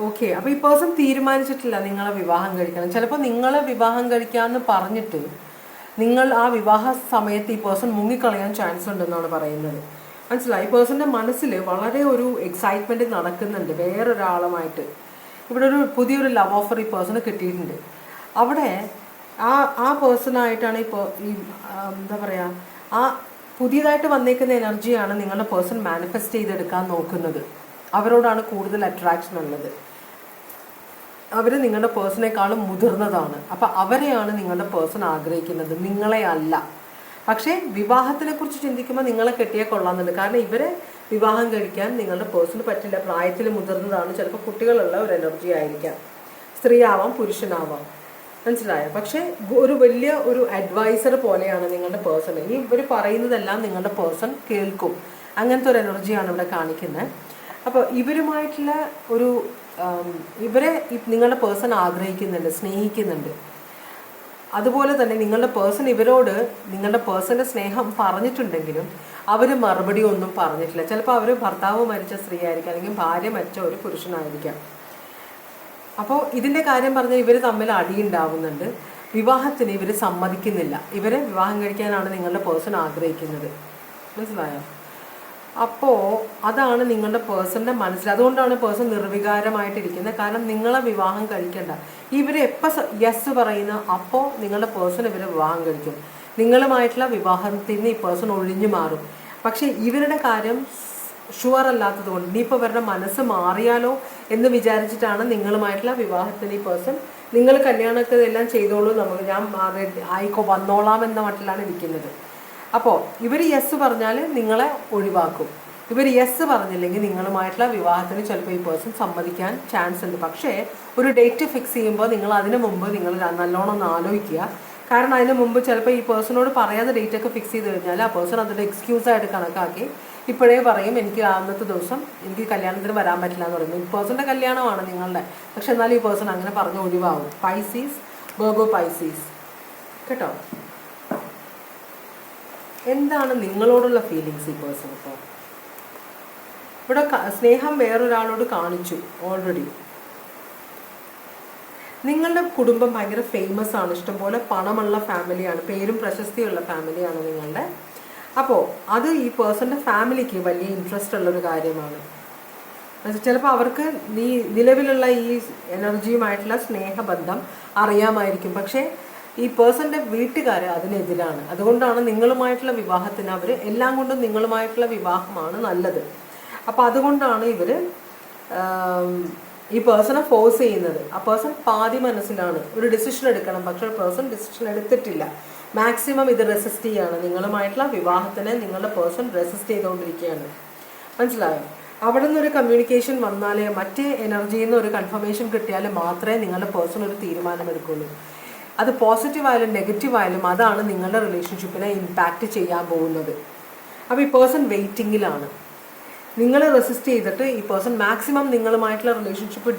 ഓക്കെ, അപ്പോൾ ഈ പേഴ്സൺ തീരുമാനിച്ചിട്ടില്ല നിങ്ങളെ വിവാഹം കഴിക്കണം. ചിലപ്പോൾ നിങ്ങളെ വിവാഹം കഴിക്കാമെന്ന് പറഞ്ഞിട്ട് നിങ്ങൾ ആ വിവാഹ സമയത്ത് ഈ പേഴ്സൺ മുങ്ങിക്കളയാൻ ചാൻസ് ഉണ്ടെന്നാണ് പറയുന്നത്. മനസ്സിലായി? ഈ പേഴ്സൻ്റെ മനസ്സിൽ വളരെ ഒരു എക്സൈറ്റ്മെൻറ്റ് നടക്കുന്നുണ്ട് വേറൊരാളുമായിട്ട്. ഇവിടെ ഒരു പുതിയൊരു ലവ് ഓഫർ ഈ പേഴ്സണ് കിട്ടിയിട്ടുണ്ട്. അവിടെ ആ പേഴ്സണായിട്ടാണ് ഈ എന്താ പറയുക, ആ പുതിയതായിട്ട് വന്നേക്കുന്ന എനർജിയാണ് നിങ്ങളുടെ പേഴ്സൺ മാനിഫെസ്റ്റ് ചെയ്തെടുക്കാൻ നോക്കുന്നത്. അവരോടാണ് കൂടുതൽ അട്രാക്ഷൻ ഉള്ളത്. അവർ നിങ്ങളുടെ പേഴ്സണേക്കാളും മുതിർന്നതാണ്. അപ്പം അവരെയാണ് നിങ്ങളുടെ പേഴ്സൺ ആഗ്രഹിക്കുന്നത്, നിങ്ങളെ അല്ല. പക്ഷേ വിവാഹത്തിനെ കുറിച്ച് ചിന്തിക്കുമ്പോൾ നിങ്ങളെ കെട്ടിയാൽ കൊള്ളാമെന്നുണ്ട്. കാരണം ഇവരെ വിവാഹം കഴിക്കാൻ നിങ്ങളുടെ പേഴ്സണ് പറ്റില്ല. പ്രായത്തിൽ മുതിർന്നതാണ്, ചിലപ്പോൾ കുട്ടികളുള്ള ഒരു എനർജി ആയിരിക്കാം. സ്ത്രീ ആവാം, പുരുഷനാവാം. മനസ്സിലായോ? പക്ഷേ ഒരു വലിയ ഒരു അഡ്വൈസർ പോലെയാണ് നിങ്ങളുടെ പേഴ്സൺ. ഇനി ഇവർ പറയുന്നതെല്ലാം നിങ്ങളുടെ പേഴ്സൺ കേൾക്കും. അങ്ങനത്തെ ഒരു എനർജിയാണ് ഇവിടെ കാണിക്കുന്നത്. അപ്പോൾ ഇവരുമായിട്ടുള്ള ഒരു ഇവരെ നിങ്ങളുടെ പേഴ്സൺ ആഗ്രഹിക്കുന്നുണ്ട്, സ്നേഹിക്കുന്നുണ്ട്. അതുപോലെ തന്നെ നിങ്ങളുടെ പേഴ്സൺ ഇവരോട് നിങ്ങളുടെ പേഴ്സൻ്റെ സ്നേഹം പറഞ്ഞിട്ടുണ്ടെങ്കിലും അവർ മറുപടി ഒന്നും പറഞ്ഞിട്ടില്ല. ചിലപ്പോൾ അവർ ഭർത്താവ് മരിച്ച സ്ത്രീ ആയിരിക്കാം, അല്ലെങ്കിൽ ഭാര്യ മരിച്ച ഒരു പുരുഷനായിരിക്കാം. അപ്പോൾ ഇതിൻ്റെ കാര്യം പറഞ്ഞാൽ ഇവർ തമ്മിൽ അടിയുണ്ടാവുന്നുണ്ട്. വിവാഹത്തിന് ഇവർ സമ്മതിക്കുന്നില്ല. ഇവരെ വിവാഹം കഴിക്കാനാണ് നിങ്ങളുടെ പേഴ്സൺ ആഗ്രഹിക്കുന്നത്. മനസ്സിലായോ? അപ്പോൾ അതാണ് നിങ്ങളുടെ പേഴ്സൻ്റെ മനസ്സിൽ. അതുകൊണ്ടാണ് പേഴ്സൺ നിർവികാരമായിട്ടിരിക്കുന്നത്. കാരണം നിങ്ങളെ വിവാഹം കഴിക്കേണ്ട. ഇവർ എപ്പോൾ യെസ് പറയുന്ന അപ്പോൾ നിങ്ങളുടെ പേഴ്സൺ ഇവരെ വിവാഹം കഴിക്കും. നിങ്ങളുമായിട്ടുള്ള വിവാഹത്തിൽ നിന്ന് ഈ പേഴ്സൺ ഒഴിഞ്ഞു മാറും. പക്ഷേ ഇവരുടെ കാര്യം ഷുവർ അല്ലാത്തത് കൊണ്ട് ഇനിയിപ്പോൾ ഇവരുടെ മനസ്സ് മാറിയാലോ എന്ന് വിചാരിച്ചിട്ടാണ് നിങ്ങളുമായിട്ടുള്ള വിവാഹത്തിന് ഈ പേഴ്സൺ നിങ്ങൾ കല്യാണമൊക്കെ എല്ലാം ചെയ്തോളൂ, ഞാൻ വന്നോളാം എന്ന മട്ടിലാണ് ഇരിക്കുന്നത്. അപ്പോൾ ഇവർ യെസ് പറഞ്ഞാൽ നിങ്ങളെ ഒഴിവാക്കും. ഇവർ യെസ് പറഞ്ഞില്ലെങ്കിൽ നിങ്ങളുമായിട്ടുള്ള വിവാഹത്തിന് ചിലപ്പോൾ ഈ പേഴ്സൺ സമ്മതിക്കാൻ ചാൻസ് ഉണ്ട്. പക്ഷേ ഒരു ഡേറ്റ് ഫിക്സ് ചെയ്യുമ്പോൾ നിങ്ങൾ അതിന് മുമ്പ് നിങ്ങൾ നല്ലോണം ഒന്ന് ആലോചിക്കുക. കാരണം അതിന് മുമ്പ് ചിലപ്പോൾ ഈ പേഴ്സണോട് പറയാതെ ഡേറ്റൊക്കെ ഫിക്സ് ചെയ്ത് കഴിഞ്ഞാൽ ആ പേഴ്സൺ അതിൻ്റെ എക്സ്ക്യൂസായിട്ട് കണക്കാക്കി ഇപ്പോഴേ പറയും എനിക്ക് അന്നത്തെ ദിവസം എനിക്ക് കല്യാണത്തിന് വരാൻ പറ്റില്ല എന്ന് പറയുന്നത്. ഈ പേഴ്സൻ്റെ കല്യാണമാണ് നിങ്ങളുടെ, പക്ഷെ എന്നാലും ഈ പേഴ്സൺ അങ്ങനെ പറഞ്ഞ് ഒഴിവാകും. പൈസീസ്, വെർഗോ പൈസീസ് കേട്ടോ. എന്താണ് നിങ്ങളോടുള്ള ഫീലിങ്സ് ഈ പേഴ്സൺ? ഇപ്പോൾ ഇവിടെ സ്നേഹം വേറൊരാളോട് കാണിച്ചു ഓൾറെഡി. നിങ്ങളുടെ കുടുംബം ഭയങ്കര ഫേമസ് ആണ്, ഇഷ്ടംപോലെ പണമുള്ള ഫാമിലിയാണ്, പേരും പ്രശസ്തിയുള്ള ഫാമിലിയാണ് നിങ്ങളുടെ. അപ്പോൾ അത് ഈ പേഴ്സൻ്റെ ഫാമിലിക്ക് വലിയ ഇൻട്രസ്റ്റ് ഉള്ളൊരു കാര്യമാണ്. ചിലപ്പോൾ അവർക്ക് നിലവിലുള്ള ഈ എനർജിയുമായിട്ടുള്ള സ്നേഹബന്ധം അറിയാമായിരിക്കും. പക്ഷേ ഈ പേഴ്സൻ്റെ വീട്ടുകാർ അതിനെതിരാണ്. അതുകൊണ്ടാണ് നിങ്ങളുമായിട്ടുള്ള വിവാഹത്തിന് അവർ എല്ലാം കൊണ്ടും നിങ്ങളുമായിട്ടുള്ള വിവാഹമാണ് നല്ലത്. അപ്പോൾ അതുകൊണ്ടാണ് ഇവർ ഈ പേഴ്സണെ ഫോഴ്സ് ചെയ്യുന്നത്. ആ പേഴ്സൺ പാതി മനസ്സിലാണ് ഒരു ഡിസിഷൻ എടുക്കണം, പക്ഷെ പേഴ്സൺ ഡിസിഷൻ എടുത്തിട്ടില്ല. മാക്സിമം ഇത് റെസിസ്റ്റ് ചെയ്യാണ്. നിങ്ങളുമായിട്ടുള്ള വിവാഹത്തിനെ നിങ്ങളുടെ പേഴ്സൺ റെസിസ്റ്റ് ചെയ്തുകൊണ്ടിരിക്കുകയാണ്. മനസ്സിലായോ? അവിടെ നിന്നൊരു കമ്മ്യൂണിക്കേഷൻ വന്നാലേ, മറ്റേ എനർജിയിൽ നിന്ന് ഒരു കൺഫർമേഷൻ കിട്ടിയാൽ മാത്രമേ നിങ്ങളുടെ പേഴ്സൺ ഒരു തീരുമാനമെടുക്കുള്ളൂ. അത് പോസിറ്റീവായാലും നെഗറ്റീവായാലും അതാണ് നിങ്ങളുടെ റിലേഷൻഷിപ്പിനെ ഇമ്പാക്റ്റ് ചെയ്യാൻ പോകുന്നത്. അപ്പോൾ ഈ പേഴ്സൺ വെയിറ്റിങ്ങിലാണ്. നിങ്ങൾ റെസിസ്റ്റ് ചെയ്തിട്ട് ഈ പേഴ്സൺ മാക്സിമം നിങ്ങളുമായിട്ടുള്ള റിലേഷൻഷിപ്പ്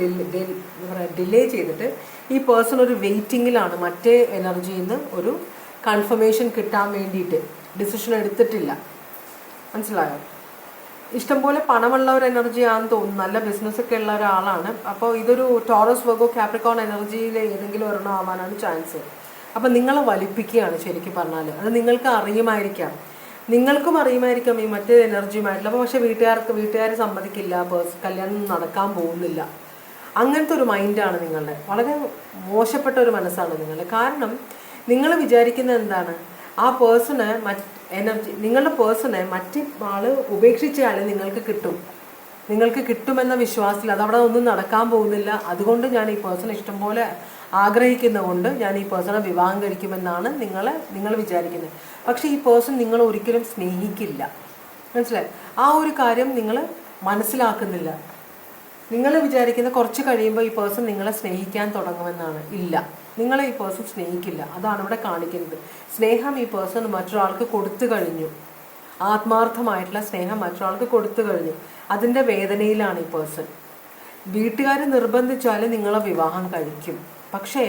ഡിലേ ചെയ്തിട്ട് ഈ പേഴ്സൺ ഒരു വെയിറ്റിങ്ങിലാണ്. മറ്റേ എനർജിയിൽ നിന്ന് ഒരു കൺഫർമേഷൻ കിട്ടാൻ വേണ്ടിയിട്ട് ഡിസിഷൻ എടുത്തിട്ടില്ല. മനസ്സിലായോ? ഇഷ്ടംപോലെ പണമുള്ള ഒരു എനർജിയാണെന്ന് തോന്നുന്നു. നല്ല ബിസിനസ്സൊക്കെ ഉള്ള ഒരാളാണ്. അപ്പോൾ ഇതൊരു ടോറസ്, വെർഗോ, കാപ്രിക്കോൺ എനർജിയിൽ ഏതെങ്കിലും ഒരെണ്ണം ആവാനാണ് ചാൻസ്. അപ്പം നിങ്ങളെ വലിപ്പിക്കുകയാണ് ശരിക്കും പറഞ്ഞാൽ. അത് നിങ്ങൾക്ക് അറിയുമായിരിക്കാം, നിങ്ങൾക്കും അറിയുമായിരിക്കാം ഈ മറ്റേ എനർജിയുമായിട്ടുള്ള. അപ്പോൾ പക്ഷേ വീട്ടുകാർ സമ്മതിക്കില്ല, കല്യാണം നടക്കാൻ പോകുന്നില്ല. അങ്ങനത്തെ ഒരു മൈൻഡാണ് നിങ്ങളുടെ. വളരെ മോശപ്പെട്ട ഒരു മനസ്സാണ് നിങ്ങളുടെ. കാരണം നിങ്ങൾ വിചാരിക്കുന്നത് എന്താണ്, ആ പേഴ്സണ് നിങ്ങളുടെ പേഴ്സണെ മറ്റേ ആൾ ഉപേക്ഷിച്ചാൽ നിങ്ങൾക്ക് കിട്ടുമെന്ന വിശ്വാസത്തിൽ അതവിടെ ഒന്നും നടക്കാൻ പോകുന്നില്ല. അതുകൊണ്ട് ഞാൻ ഈ പേഴ്സണെ ഇഷ്ടംപോലെ ആഗ്രഹിക്കുന്നതുകൊണ്ട് ഞാൻ ഈ പേഴ്സണെ വിവാഹം കഴിക്കുമെന്നാണ് നിങ്ങൾ വിചാരിക്കുന്നത്. പക്ഷേ ഈ പേഴ്സൺ നിങ്ങൾ ഒരിക്കലും സ്നേഹിക്കില്ല. മനസ്സിലായി? ആ ഒരു കാര്യം നിങ്ങൾ മനസ്സിലാക്കുന്നില്ല. നിങ്ങൾ വിചാരിക്കുന്ന കുറച്ച് കഴിയുമ്പോൾ ഈ പേഴ്സൺ നിങ്ങളെ സ്നേഹിക്കാൻ തുടങ്ങുമെന്നാണ്. ഇല്ല, നിങ്ങളെ ഈ പേഴ്സൺ സ്നേഹിക്കില്ല. അതാണ് ഇവിടെ കാണിക്കുന്നത്. സ്നേഹം ഈ പേഴ്സൺ മറ്റൊരാൾക്ക് കൊടുത്തു കഴിഞ്ഞു. ആത്മാർത്ഥമായിട്ടുള്ള സ്നേഹം മറ്റൊരാൾക്ക് കൊടുത്തു കഴിഞ്ഞു. അതിൻ്റെ വേദനയിലാണ് ഈ പേഴ്സൺ. വീട്ടുകാർ നിർബന്ധിച്ചാൽ നിങ്ങളെ വിവാഹം കഴിക്കും. പക്ഷേ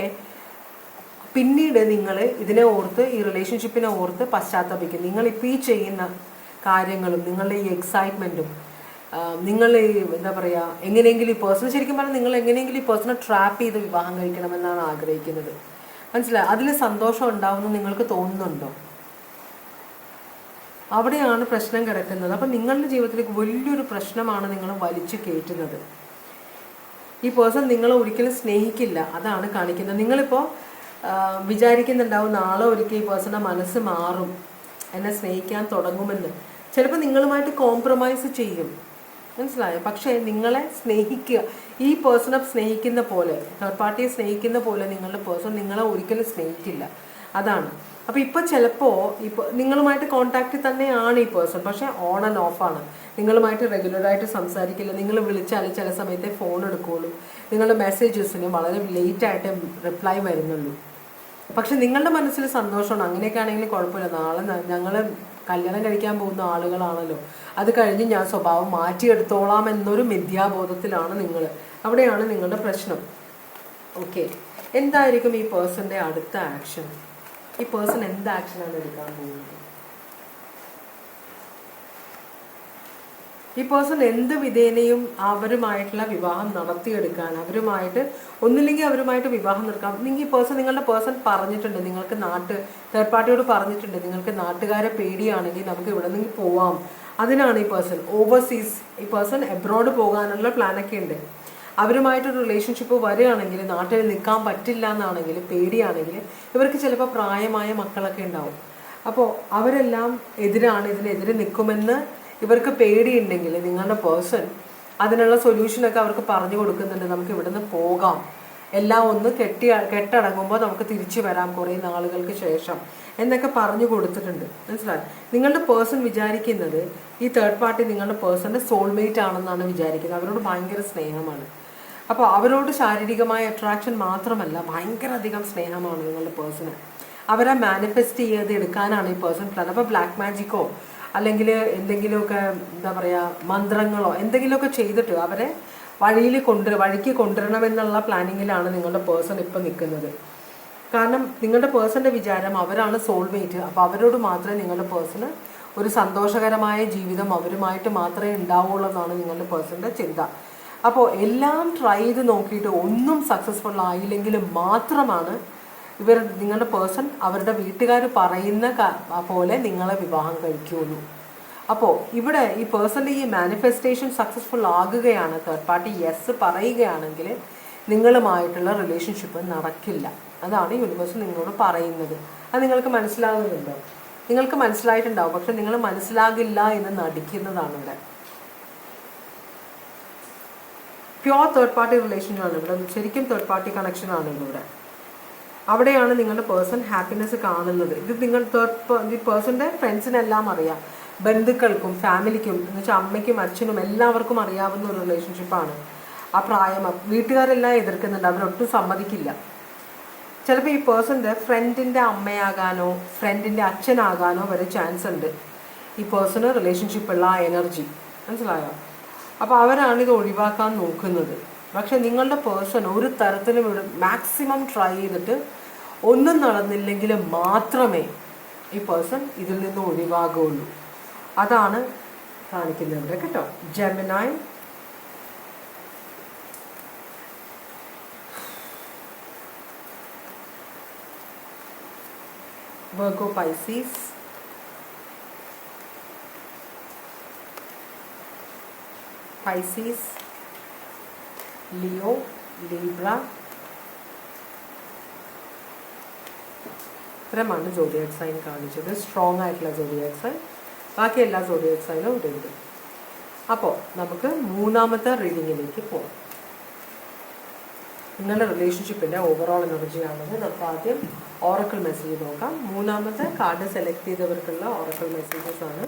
പിന്നീട് നിങ്ങൾ ഇതിനെ ഓർത്ത്, ഈ റിലേഷൻഷിപ്പിനെ ഓർത്ത് പശ്ചാത്തപിക്കും. നിങ്ങളിപ്പോൾ ഈ ചെയ്യുന്ന കാര്യങ്ങളും നിങ്ങളുടെ ഈ എക്സൈറ്റ്മെൻറ്റും നിങ്ങൾ എന്താ പറയുക, എങ്ങനെയെങ്കിലും ഈ പേഴ്സൺ, ശരിക്കും പറഞ്ഞാൽ നിങ്ങൾ എങ്ങനെയെങ്കിലും ഈ പേഴ്സണെ ട്രാപ്പ് ചെയ്ത് വിവാഹം കഴിക്കണമെന്നാണ് ആഗ്രഹിക്കുന്നത്. മനസ്സിലായി? അതിൽ സന്തോഷം ഉണ്ടാവുമെന്ന് നിങ്ങൾക്ക് തോന്നുന്നുണ്ടോ? അവിടെയാണ് പ്രശ്നം കിടക്കുന്നത്. അപ്പം നിങ്ങളുടെ ജീവിതത്തിലേക്ക് വലിയൊരു പ്രശ്നമാണ് നിങ്ങൾ വലിച്ചു കയറ്റുന്നത്. ഈ പേഴ്സൺ നിങ്ങളെ ഒരിക്കലും സ്നേഹിക്കില്ല, അതാണ് കാണിക്കുന്നത്. നിങ്ങളിപ്പോൾ വിചാരിക്കുന്നുണ്ടാവും നാളെ ഒരിക്കൽ ഈ പേഴ്സണെ മനസ്സ് മാറും, എന്നെ സ്നേഹിക്കാൻ തുടങ്ങുമെന്ന്. ചിലപ്പോൾ നിങ്ങളുമായിട്ട് കോംപ്രമൈസ് ചെയ്യും, മനസ്സിലായോ? പക്ഷേ നിങ്ങളെ സ്നേഹിക്കുക, ഈ പേഴ്സണെ സ്നേഹിക്കുന്ന പോലെ, തേർഡ് പാർട്ടിയെ സ്നേഹിക്കുന്ന പോലെ നിങ്ങളുടെ പേഴ്സൺ നിങ്ങളെ ഒരിക്കലും സ്നേഹിക്കില്ല, അതാണ്. അപ്പോൾ ഇപ്പോൾ ചിലപ്പോൾ ഇപ്പോൾ നിങ്ങളുമായിട്ട് കോൺടാക്റ്റ് തന്നെയാണ് ഈ പേഴ്സൺ, പക്ഷേ ഓൺ ആൻഡ് ഓഫാണ്. നിങ്ങളുമായിട്ട് റെഗുലറായിട്ട് സംസാരിക്കില്ല. നിങ്ങൾ വിളിച്ചാൽ ചില സമയത്തെ ഫോൺ എടുക്കുകയുള്ളൂ. നിങ്ങളുടെ മെസ്സേജസിന് വളരെ ലേറ്റായിട്ട് റിപ്ലൈ വരുന്നുള്ളൂ. പക്ഷെ നിങ്ങളുടെ മനസ്സിൽ സന്തോഷമാണ്. അങ്ങനെയൊക്കെ ആണെങ്കിൽ കുഴപ്പമില്ല, നാളെ ഞങ്ങൾ കല്യാണം കഴിക്കാൻ പോകുന്ന ആളുകളാണല്ലോ, അത് കഴിഞ്ഞ് ഞാൻ സ്വഭാവം മാറ്റിയെടുത്തോളാം എന്നൊരു മിഥ്യാബോധത്തിലാണ് നിങ്ങൾ. അവിടെയാണ് നിങ്ങളുടെ പ്രശ്നം. ഓക്കെ, എന്തായിരിക്കും ഈ പേഴ്സൻ്റെ അടുത്ത ആക്ഷൻ? ഈ പേഴ്സൺ എന്ത് ആക്ഷനാണ് എടുക്കാൻ പോകുന്നത്? ഈ പേഴ്സൺ എന്ത് വിധേനയും അവരുമായിട്ടുള്ള വിവാഹം നടത്തിയെടുക്കാൻ, അവരുമായിട്ട് ഒന്നില്ലെങ്കിൽ അവരുമായിട്ട് വിവാഹം നിർക്കാം. ഈ പേഴ്സൺ, നിങ്ങളുടെ പേഴ്സൺ പറഞ്ഞിട്ടുണ്ട്, നിങ്ങൾക്ക് തേർഡ് പാർട്ടിയോട് പറഞ്ഞിട്ടുണ്ട്, നിങ്ങൾക്ക് നാട്ടുകാരെ പേടിയാണെങ്കിൽ നമുക്ക് ഇവിടെ നിന്ന് പോവാം. അതിനാണ് ഈ പേഴ്സൺ ഓവർസീസ്, ഈ പേഴ്സൺ എബ്രോഡ് പോകാനുള്ള പ്ലാനൊക്കെ ഉണ്ട്. അവരുമായിട്ടൊരു റിലേഷൻഷിപ്പ് വരികയാണെങ്കിൽ, നാട്ടിൽ നിൽക്കാൻ പറ്റില്ല എന്നാണെങ്കിൽ, പേടിയാണെങ്കിൽ, ഇവർക്ക് ചിലപ്പോൾ പ്രായമായ മക്കളൊക്കെ ഉണ്ടാവും. അപ്പോൾ അവരെല്ലാം എതിരാണ്, ഇതിനെതിരെ നിൽക്കുമെന്ന് ഇവർക്ക് പേടിയുണ്ടെങ്കിൽ നിങ്ങളുടെ പേഴ്സൺ അതിനുള്ള സൊല്യൂഷനൊക്കെ അവർക്ക് പറഞ്ഞു കൊടുക്കുന്നുണ്ട്. നമുക്ക് ഇവിടുന്ന് പോകാം, എല്ലാം ഒന്ന് കെട്ടടങ്ങുമ്പോൾ നമുക്ക് തിരിച്ചു വരാം കുറേ നാളുകൾക്ക് ശേഷം എന്നൊക്കെ പറഞ്ഞു കൊടുത്തിട്ടുണ്ട്. മനസ്സിലായി? നിങ്ങളുടെ പേഴ്സൺ വിചാരിക്കുന്നത് ഈ തേർഡ് പാർട്ടി നിങ്ങളുടെ പേഴ്സൻ്റെ സോൾമേറ്റ് ആണെന്നാണ് വിചാരിക്കുന്നത്. അവരോട് ഭയങ്കര സ്നേഹമാണ്. അപ്പോൾ അവരോട് ശാരീരികമായ അട്രാക്ഷൻ മാത്രമല്ല, ഭയങ്കര അധികം സ്നേഹമാണ് നിങ്ങളുടെ പേഴ്സണ്. അവരെ മാനിഫെസ്റ്റ് ചെയ്ത് എടുക്കാനാണ് ഈ പേഴ്സൺ പ്ലാൻ. അപ്പോൾ ബ്ലാക്ക് മാജിക്കോ അല്ലെങ്കിൽ എന്തെങ്കിലുമൊക്കെ എന്താ പറയുക, മന്ത്രങ്ങളോ എന്തെങ്കിലുമൊക്കെ ചെയ്തിട്ട് അവരെ വഴിക്ക് കൊണ്ടുവരണമെന്നുള്ള പ്ലാനിങ്ങിലാണ് നിങ്ങളുടെ പേഴ്സൺ ഇപ്പം നിൽക്കുന്നത്. കാരണം നിങ്ങളുടെ പേഴ്സൻ്റെ വിചാരം അവരാണ് സോൾമേറ്റ്. അപ്പോൾ അവരോട് മാത്രമേ നിങ്ങളുടെ പേഴ്സണ് ഒരു സന്തോഷകരമായ ജീവിതം അവരുമായിട്ട് മാത്രമേ ഉണ്ടാവുള്ളൂ എന്നാണ് നിങ്ങളുടെ പേഴ്സൻ്റെ ചിന്ത. അപ്പോൾ എല്ലാം ട്രൈ ചെയ്ത് നോക്കിയിട്ട് ഒന്നും സക്സസ്ഫുൾ ആയില്ലെങ്കിൽ മാത്രമാണ് നിങ്ങളുടെ പേഴ്സൺ അവരുടെ വീട്ടുകാർ പറയുന്ന പോലെ നിങ്ങളെ വിവാഹം കഴിക്കുകയുള്ളൂ. അപ്പോൾ ഇവിടെ ഈ പേഴ്സൻ്റെ ഈ മാനിഫെസ്റ്റേഷൻ സക്സസ്ഫുൾ ആകുകയാണ്, തേർഡ് പാർട്ടി യെസ് പറയുകയാണെങ്കിൽ നിങ്ങളുമായിട്ടുള്ള റിലേഷൻഷിപ്പ് നടക്കില്ല. അതാണ് യൂണിവേഴ്സ് നിങ്ങളോട് പറയുന്നത്. അത് നിങ്ങൾക്ക് മനസ്സിലാകുന്നുണ്ടോ? നിങ്ങൾക്ക് മനസ്സിലായിട്ടുണ്ടാവും, പക്ഷെ നിങ്ങൾ മനസ്സിലാകില്ല എന്ന് നടിക്കുന്നതാണ് ഇവിടെ. പ്യുവർ തേർഡ് പാർട്ടി റിലേഷനാണ് ഇവിടെ, ശരിക്കും തേർഡ് പാർട്ടി കണക്ഷനാണ് ഇവിടെ. അവിടെയാണ് നിങ്ങളുടെ പേഴ്സൺ ഹാപ്പിനെസ് കാണുന്നത്. ഇത് ഈ പേഴ്സൻ്റെ ഫ്രണ്ട്സിനെല്ലാം അറിയാം, ബന്ധുക്കൾക്കും ഫാമിലിക്കും എന്ന് വെച്ചാൽ അമ്മയ്ക്കും അച്ഛനും എല്ലാവർക്കും അറിയാവുന്ന ഒരു റിലേഷൻഷിപ്പാണ്. ആ പ്രായം വീട്ടുകാരെല്ലാം എതിർക്കുന്നുണ്ട്, അവരൊട്ടും സമ്മതിക്കില്ല. ചിലപ്പോൾ ഈ പേഴ്സൻ്റെ ഫ്രണ്ടിൻ്റെ അമ്മയാകാനോ ഫ്രണ്ടിൻ്റെ അച്ഛനാകാനോ വരെ ചാൻസ് ഉണ്ട് ഈ പേഴ്സണ് റിലേഷൻഷിപ്പുള്ള ആ എനർജി. മനസ്സിലായോ? അപ്പോൾ അവരാണ് ഇത് ഒഴിവാക്കാൻ നോക്കുന്നത്. പക്ഷെ നിങ്ങളുടെ പേഴ്സൺ ഒരു തരത്തിലും മാക്സിമം ട്രൈ ചെയ്തിട്ട് ഒന്നും നടന്നില്ലെങ്കിൽ മാത്രമേ ഈ പേഴ്സൺ ഇതിൽ നിന്ന് ഒഴിവാകുള്ളൂ. അതാണ് കാണിക്കുന്നത് ഇവിടെ കേട്ടോ. ജെമിനായി, വെർഗോ, പൈസീസ്, ലിയോ, ലീബ്ര, ഇത്രയുമാണ് സോഡിയാക് സൈൻ കാണിച്ചത്. സ്ട്രോങ് ആയിട്ടുള്ള സോഡിയാക് സൈൻ. ബാക്കി എല്ലാ സോഡിയാക് സൈനും ഇവിടെ ഉണ്ട്. അപ്പോൾ നമുക്ക് മൂന്നാമത്തെ റീഡിങ്ങിലേക്ക് പോകാം. നിങ്ങളുടെ റിലേഷൻഷിപ്പിൻ്റെ ഓവറോൾ എനർജിയാണത്. നമുക്ക് ആദ്യം ഓറക്കിൾ മെസ്സേജ് നോക്കാം. മൂന്നാമത്തെ കാർഡ് സെലക്ട് ചെയ്തവർക്കുള്ള ഓറക്കിൾ മെസ്സേജസ് ആണ്.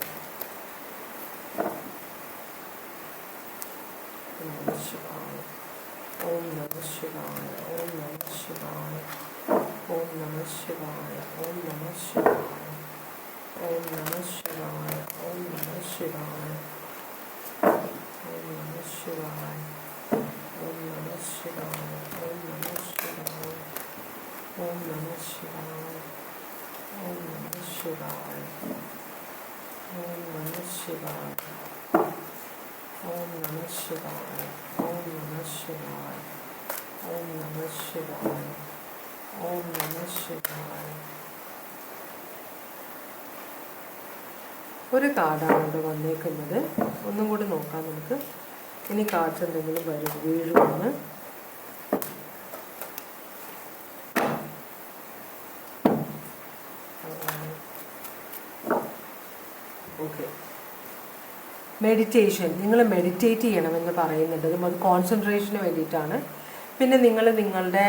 ഓം നമഃ ശിവായ, ഓം നമഃ ശിവായ, ഓം നമഃ ശിവായ, ഓം നമഃ ശിവായ, ഓം നമഃ ശിവായ, ഓം നമഃ ശിവായ, ഓം നമഃ ശിവായ, ഓം നമഃ ശിവായ. ഓം നമഃ ശിവായ. ഓം നമഃ ശിവായ. ഓം നമഃ ശിവായ. ഓം നമഃ ശിവായ. ഓം നമഃ ശിവായ. ഓം നമഃ ശിവായ. ഓം നമഃ ശിവായ. ഓം നമഃ ശിവായ. ഒരു കാർഡാണ് ഇവിടെ വന്നേക്കുന്നത്. ഒന്നും കൂടി നോക്കാം നമുക്ക്. ഇനി കാർഡ്സ് എന്തെങ്കിലും വീഴുമെന്ന്. Okay, meditation. നിങ്ങൾ മെഡിറ്റേറ്റ് ചെയ്യണമെന്ന് പറയുന്നുണ്ട്. അത് കോൺസെൻട്രേഷന് വേണ്ടിയിട്ടാണ്. പിന്നെ നിങ്ങൾ നിങ്ങളുടെ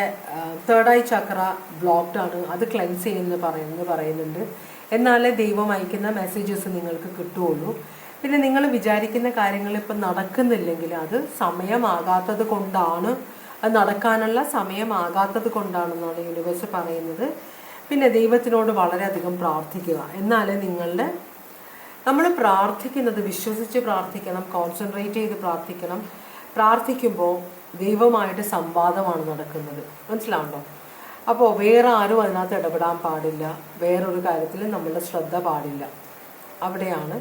തേർഡ് ഐ ചക്ര ബ്ലോക്ക്ഡ് ആണ്, അത് ക്ലെൻസ് ചെയ്യുമെന്ന് പറയുന്നുണ്ട്. എന്നാലേ ദൈവം അയക്കുന്ന മെസ്സേജസ് നിങ്ങൾക്ക് കിട്ടുകയുള്ളൂ. പിന്നെ നിങ്ങൾ വിചാരിക്കുന്ന കാര്യങ്ങൾ ഇപ്പം നടക്കുന്നില്ലെങ്കിൽ അത് സമയമാകാത്തത് കൊണ്ടാണ്, അത് നടക്കാനുള്ള സമയമാകാത്തത് കൊണ്ടാണെന്നാണ് യൂണിവേഴ്സ് പറയുന്നത്. പിന്നെ ദൈവത്തിനോട് വളരെയധികം പ്രാർത്ഥിക്കുക. എന്നാലേ നമ്മൾ പ്രാർത്ഥിക്കുന്നത് വിശ്വസിച്ച് പ്രാർത്ഥിക്കണം, കോൺസെൻട്രേറ്റ് ചെയ്ത് പ്രാർത്ഥിക്കണം. പ്രാർത്ഥിക്കുമ്പോൾ ദൈവമായിട്ട് സംവാദമാണ് നടക്കുന്നത്. മനസ്സിലാവുണ്ടോ? അപ്പോൾ വേറെ ആരും അതിനകത്ത് ഇടപെടാൻ പാടില്ല. വേറൊരു കാര്യത്തിൽ നമ്മളുടെ ശ്രദ്ധ പാടില്ല. അവിടെയാണ്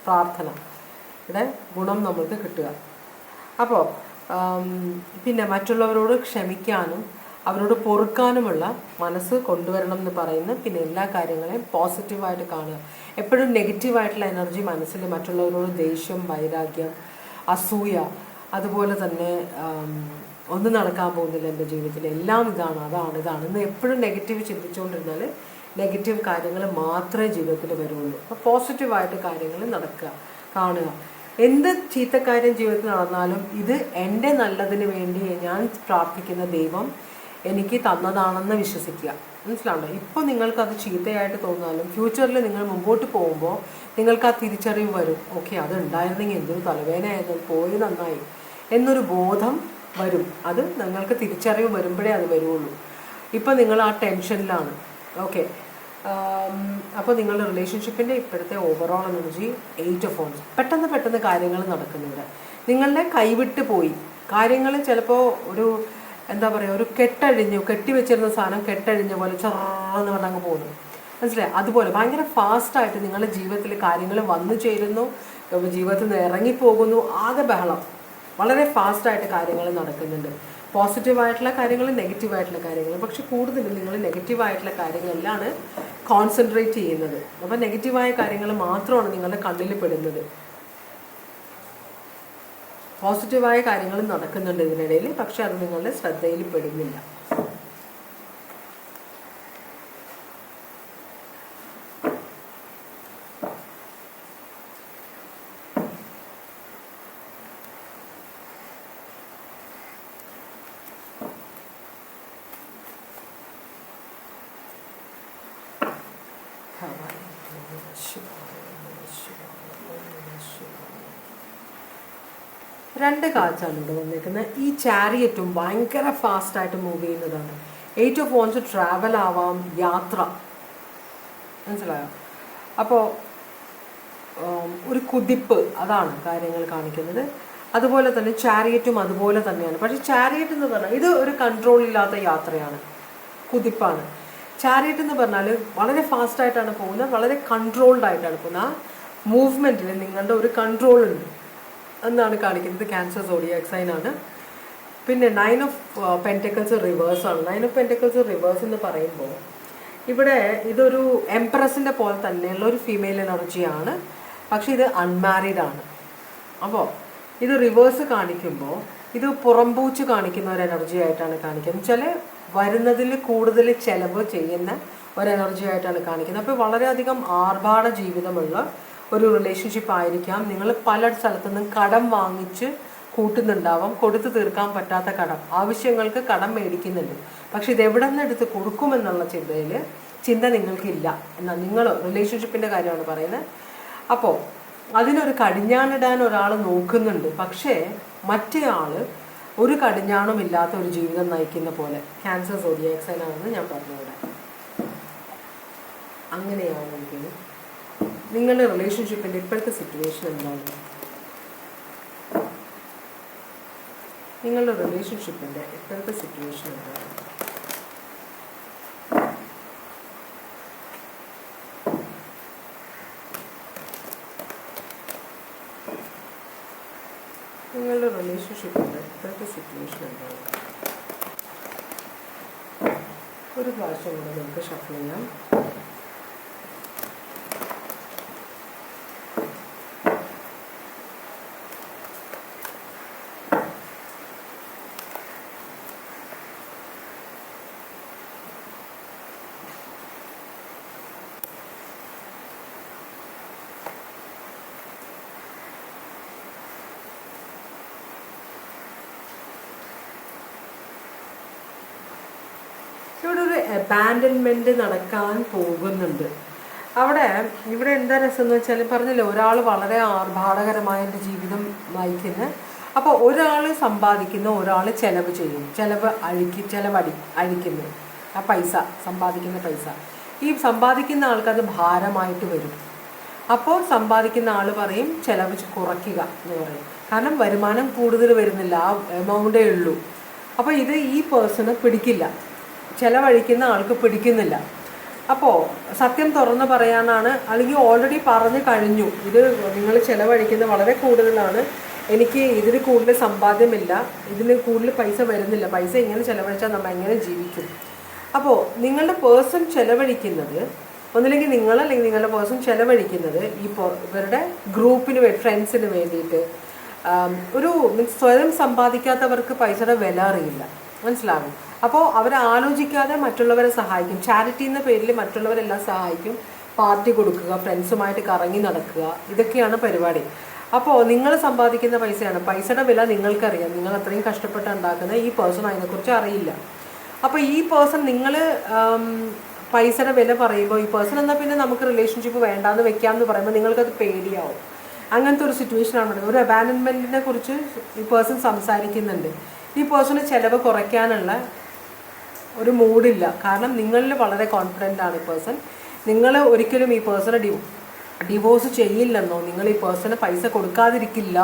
പ്രാർത്ഥനയുടെ ഗുണം നമ്മൾക്ക് കിട്ടുക. അപ്പോൾ പിന്നെ മറ്റുള്ളവരോട് ക്ഷമിക്കാനും അവരോട് പൊറുക്കാനുമുള്ള മനസ്സ് കൊണ്ടുവരണം എന്ന് പറയുന്നു. പിന്നെ എല്ലാ കാര്യങ്ങളെയും പോസിറ്റീവായിട്ട് കാണുക. എപ്പോഴും നെഗറ്റീവായിട്ടുള്ള എനർജി മനസ്സിൽ, മറ്റുള്ളവരോട് ദേഷ്യം, വൈരാഗ്യം, അസൂയ, അതുപോലെ തന്നെ ഒന്നും നടക്കാൻ പോകുന്നില്ല എൻ്റെ ജീവിതത്തിൽ, എല്ലാം ഇതാണ് എന്ന് എപ്പോഴും നെഗറ്റീവ് ചിന്തിച്ചുകൊണ്ടിരുന്നാൽ നെഗറ്റീവ് കാര്യങ്ങൾ മാത്രമേ ജീവിതത്തിൽ വരുള്ളൂ. അപ്പോൾ പോസിറ്റീവായിട്ട് കാര്യങ്ങൾ കാണുക. എന്ത് ചീത്തക്കാര്യം ജീവിതത്തിൽ നടന്നാലും ഇത് എൻ്റെ നല്ലതിന് വേണ്ടി ഞാൻ പ്രാർത്ഥിക്കുന്ന ദൈവം എനിക്ക് തന്നതാണെന്ന് വിശ്വസിക്കുക. മനസ്സിലാവുണ്ടോ? ഇപ്പോൾ നിങ്ങൾക്കത് ചീത്തയായിട്ട് തോന്നാലും ഫ്യൂച്ചറിൽ നിങ്ങൾ മുമ്പോട്ട് പോകുമ്പോൾ നിങ്ങൾക്ക് ആ തിരിച്ചറിവ് വരും. ഓക്കെ, അത് ഉണ്ടായിരുന്നെങ്കിൽ എന്തൊരു തലവേദനയായിരുന്നു, പോയി നന്നായി എന്നൊരു ബോധം വരും. അത് നിങ്ങൾക്ക് തിരിച്ചറിവ് വരുമ്പോഴേ അത് വരുള്ളൂ. ഇപ്പോൾ നിങ്ങൾ ആ ടെൻഷനിലാണ്. ഓക്കെ, അപ്പോൾ നിങ്ങളുടെ റിലേഷൻഷിപ്പിൻ്റെ ഇപ്പോഴത്തെ ഓവറോൾ എനർജി 8 ഓഫ് വൺസ്. പെട്ടെന്ന് കാര്യങ്ങൾ നടക്കുന്നുണ്ട്. നിങ്ങളുടെ കൈവിട്ട് പോയി കാര്യങ്ങൾ. ചിലപ്പോൾ ഒരു ഒരു കെട്ടിവെച്ചിരുന്ന സാധനം കെട്ടഴിഞ്ഞ പോലെ ചെറുന്ന് പറഞ്ഞങ്ങ് പോകുന്നു. മനസ്സിലായി? അതുപോലെ ഭയങ്കര ഫാസ്റ്റായിട്ട് നിങ്ങളുടെ ജീവിതത്തിൽ കാര്യങ്ങൾ വന്നു ചേരുന്നു, ജീവിതത്തിൽ നിന്ന് ഇറങ്ങിപ്പോകുന്നു. ആകെ ബഹളം. വളരെ ഫാസ്റ്റായിട്ട് കാര്യങ്ങൾ നടക്കുന്നുണ്ട്. പോസിറ്റീവായിട്ടുള്ള കാര്യങ്ങൾ, നെഗറ്റീവായിട്ടുള്ള കാര്യങ്ങൾ. പക്ഷെ കൂടുതലും നിങ്ങൾ നെഗറ്റീവായിട്ടുള്ള കാര്യങ്ങളിലാണ് കോൺസെൻട്രേറ്റ് ചെയ്യുന്നത്. അപ്പോൾ നെഗറ്റീവായ കാര്യങ്ങൾ മാത്രമാണ് നിങ്ങളുടെ കണ്ണിൽ പെടുന്നത്. പോസിറ്റീവായ കാര്യങ്ങൾ നടക്കുന്നുണ്ട് ഇതിനിടയിൽ, പക്ഷെ അത് നിങ്ങളുടെ ശ്രദ്ധയിൽ പെടുന്നില്ല. രണ്ട് കാഴ്ചയാണ് ഇവിടെ വന്നിരിക്കുന്നത്. ഈ ചാരിയറ്റും ഭയങ്കര ഫാസ്റ്റായിട്ട് മൂവ് ചെയ്യുന്നതാണ്. 8 ഓഫ് വൺസ് ട്രാവൽ ആവാം, യാത്ര. മനസ്സിലായോ? അപ്പോൾ ഒരു കുതിപ്പ്, അതാണ് കാര്യങ്ങൾ കാണിക്കുന്നത്. അതുപോലെ തന്നെ ചാരിയറ്റും അതുപോലെ തന്നെയാണ്. പക്ഷേ ചാരിയറ്റ് എന്ന് പറഞ്ഞാൽ ഇത് ഒരു കൺട്രോൾ ഇല്ലാത്ത യാത്രയാണ്, കുതിപ്പാണ്. ചാരിയറ്റ് എന്ന് പറഞ്ഞാൽ വളരെ ഫാസ്റ്റായിട്ടാണ് പോകുന്നത്, വളരെ കൺട്രോൾഡ് ആയിട്ടാണ് പോകുന്നത്. ആ മൂവ്മെൻറ്റിൽ നിങ്ങളുടെ ഒരു കൺട്രോൾ ഉണ്ട് എന്നാണ് കാണിക്കുന്നത്. ക്യാൻസർ സോഡിയാക് സൈൻ ആണ്. പിന്നെ 9 ഓഫ് പെൻറ്റക്കിൾസ് റിവേഴ്സ് ആണ്. 9 ഓഫ് പെൻറ്റക്കിൾസ് റിവേഴ്സ് എന്ന് പറയുമ്പോൾ ഇവിടെ ഇതൊരു എംപ്രസിൻ്റെ പോലെ തന്നെയുള്ള ഒരു ഫീമെയിൽ എനർജിയാണ്. പക്ഷേ ഇത് അൺമാരീഡ് ആണ്. അപ്പോൾ ഇത് റിവേഴ്സ് കാണിക്കുമ്പോൾ ഇത് പുറംപൂച്ച് കാണിക്കുന്ന ഒരു എനർജി ആയിട്ടാണ് കാണിക്കുന്നത്. ചില വരുന്നതിൽ കൂടുതൽ ചെലവ് ചെയ്യുന്ന ഒരു എനർജി ആയിട്ടാണ് കാണിക്കുന്നത്. അപ്പോൾ വളരെയധികം ആർഭാട ജീവിതമുള്ള ഒരു റിലേഷൻഷിപ്പ് ആയിരിക്കാം. നിങ്ങൾ പല സ്ഥലത്തുനിന്നും കടം വാങ്ങിച്ച് കൂട്ടുന്നുണ്ടാവാം, കൊടുത്തു തീർക്കാൻ പറ്റാത്ത കടം, ആവശ്യങ്ങൾക്ക് കടം മേടിക്കുന്നുണ്ട്. പക്ഷെ ഇത് എവിടെ നിന്ന് എടുത്ത് കൊടുക്കുമെന്നുള്ള ചിന്ത നിങ്ങൾക്കില്ല. എന്നാൽ നിങ്ങൾ റിലേഷൻഷിപ്പിൻ്റെ കാര്യമാണ് പറയുന്നത്. അപ്പോൾ അതിനൊരു കടിഞ്ഞാണിടാൻ ഒരാൾ നോക്കുന്നുണ്ട്. പക്ഷേ മറ്റേ ആൾ ഒരു കടിഞ്ഞാണും ഇല്ലാത്ത ഒരു ജീവിതം നയിക്കുന്ന പോലെ. ക്യാൻസർ സോഡിയാക് സൈൻ ആണെന്ന് ഞാൻ പറഞ്ഞുകൂടെ. അങ്ങനെയാണെങ്കിൽ നിങ്ങളുടെ റിലേഷൻഷിപ്പിൻ്റെ ഇപ്പോഴത്തെ സിറ്റുവേഷൻ എന്താണ്? നിങ്ങളുടെ റിലേഷൻഷിപ്പിൻ്റെ ഇപ്പോഴത്തെ സിറ്റുവേഷൻ എന്താണ്? നിങ്ങളുടെ റിലേഷൻഷിപ്പിൻ്റെ ഇപ്പോഴത്തെ സിറ്റുവേഷൻ എന്താണ്? ഒരു പ്രാവശ്യം കൂടെ നമുക്ക് ഷഫിൾ ചെയ്യാം. ഇവിടെ ഒരു അബാൻഡൻമെൻറ്റ് നടക്കാൻ പോകുന്നുണ്ട്. ഇവിടെ എന്താ രസം എന്ന് വെച്ചാൽ, പറഞ്ഞല്ലോ, ഒരാൾ വളരെ ആർഭാടകരമായ എൻ്റെ ജീവിതം നയിക്കുന്നത്. അപ്പോൾ ഒരാൾ സമ്പാദിക്കുന്ന, ഒരാൾ ചിലവ് ചെയ്യും, അഴിക്കുന്നു. ആ പൈസ, സമ്പാദിക്കുന്ന പൈസ ഈ സമ്പാദിക്കുന്ന ആൾക്കത് ഭാരമായിട്ട് വരും. അപ്പോൾ സമ്പാദിക്കുന്ന ആൾ പറയും ചിലവ് കുറയ്ക്കുക എന്ന് പറയും. കാരണം വരുമാനം കൂടുതൽ വരുന്നില്ല, ആ എമൗണ്ടേ ഉള്ളൂ. അപ്പോൾ ഇത് ഈ പേഴ്സണ് പിടിക്കില്ല, ചിലവഴിക്കുന്ന ആൾക്ക് പിടിക്കുന്നില്ല. അപ്പോൾ സത്യം തുറന്ന് പറയാനാണ്, അല്ലെങ്കിൽ ഓൾറെഡി പറഞ്ഞു കഴിഞ്ഞു, ഇത് നിങ്ങൾ ചിലവഴിക്കുന്നത് വളരെ കൂടുതലാണ്, എനിക്ക് ഇതിന് കൂടുതൽ സമ്പാദ്യമില്ല, ഇതിന് കൂടുതൽ പൈസ വരുന്നില്ല, പൈസ ഇങ്ങനെ ചിലവഴിച്ചാൽ നമ്മൾ എങ്ങനെ ജീവിക്കും? അപ്പോൾ നിങ്ങളുടെ പേഴ്സൺ ചിലവഴിക്കുന്നത്, ഒന്നില്ലെങ്കിൽ നിങ്ങൾ അല്ലെങ്കിൽ നിങ്ങളുടെ പേഴ്സൺ ചിലവഴിക്കുന്നത് ഇവരുടെ ഗ്രൂപ്പിന് ഫ്രണ്ട്സിന് വേണ്ടിയിട്ട്. സ്വയം സമ്പാദിക്കാത്തവർക്ക് പൈസയുടെ വില അറിയില്ല, മനസ്സിലാകും. അപ്പോൾ ആലോചിക്കാതെ മറ്റുള്ളവരെ സഹായിക്കും. ചാരിറ്റി എന്ന പേരിൽ മറ്റുള്ളവരെല്ലാം സഹായിക്കും. പാർട്ടി കൊടുക്കുക, ഫ്രണ്ട്സുമായിട്ട് കറങ്ങി നടക്കുക, ഇതൊക്കെയാണ് പരിപാടി. അപ്പോൾ നിങ്ങൾ സമ്പാദിക്കുന്ന പൈസയാണ്, പൈസയുടെ വില നിങ്ങൾക്കറിയാം, നിങ്ങൾ അത്രയും കഷ്ടപ്പെട്ട് ഉണ്ടാക്കുന്ന ഈ പേഴ്സൺ അതിനെക്കുറിച്ച് അറിയില്ല. അപ്പോൾ ഈ പേഴ്സൺ നിങ്ങൾ പൈസയുടെ വില പറയുമ്പോൾ, ഈ പേഴ്സൺ എന്നാൽ പിന്നെ നമുക്ക് റിലേഷൻഷിപ്പ് വേണ്ടാന്ന് വെക്കാമെന്ന് പറയുമ്പോൾ നിങ്ങൾക്കത് പേടിയാവും. അങ്ങനത്തെ ഒരു സിറ്റുവേഷനാണ് പറയുന്നത്. ഒരു അബാൻഡൻമെൻറ്റിനെ കുറിച്ച് ഈ പേഴ്സൺ സംസാരിക്കുന്നുണ്ട്. ഈ പേഴ്സണ് ചിലവ് കുറയ്ക്കാനുള്ള ഒരു മൂഡില്ല. കാരണം നിങ്ങളിൽ വളരെ കോൺഫിഡൻ്റ് ആണ് ഈ പേഴ്സൺ. നിങ്ങൾ ഒരിക്കലും ഈ പേഴ്സണെ ഡിവോഴ്സ് ചെയ്യില്ലെന്നോ, നിങ്ങൾ ഈ പേഴ്സണ് പൈസ കൊടുക്കാതിരിക്കില്ല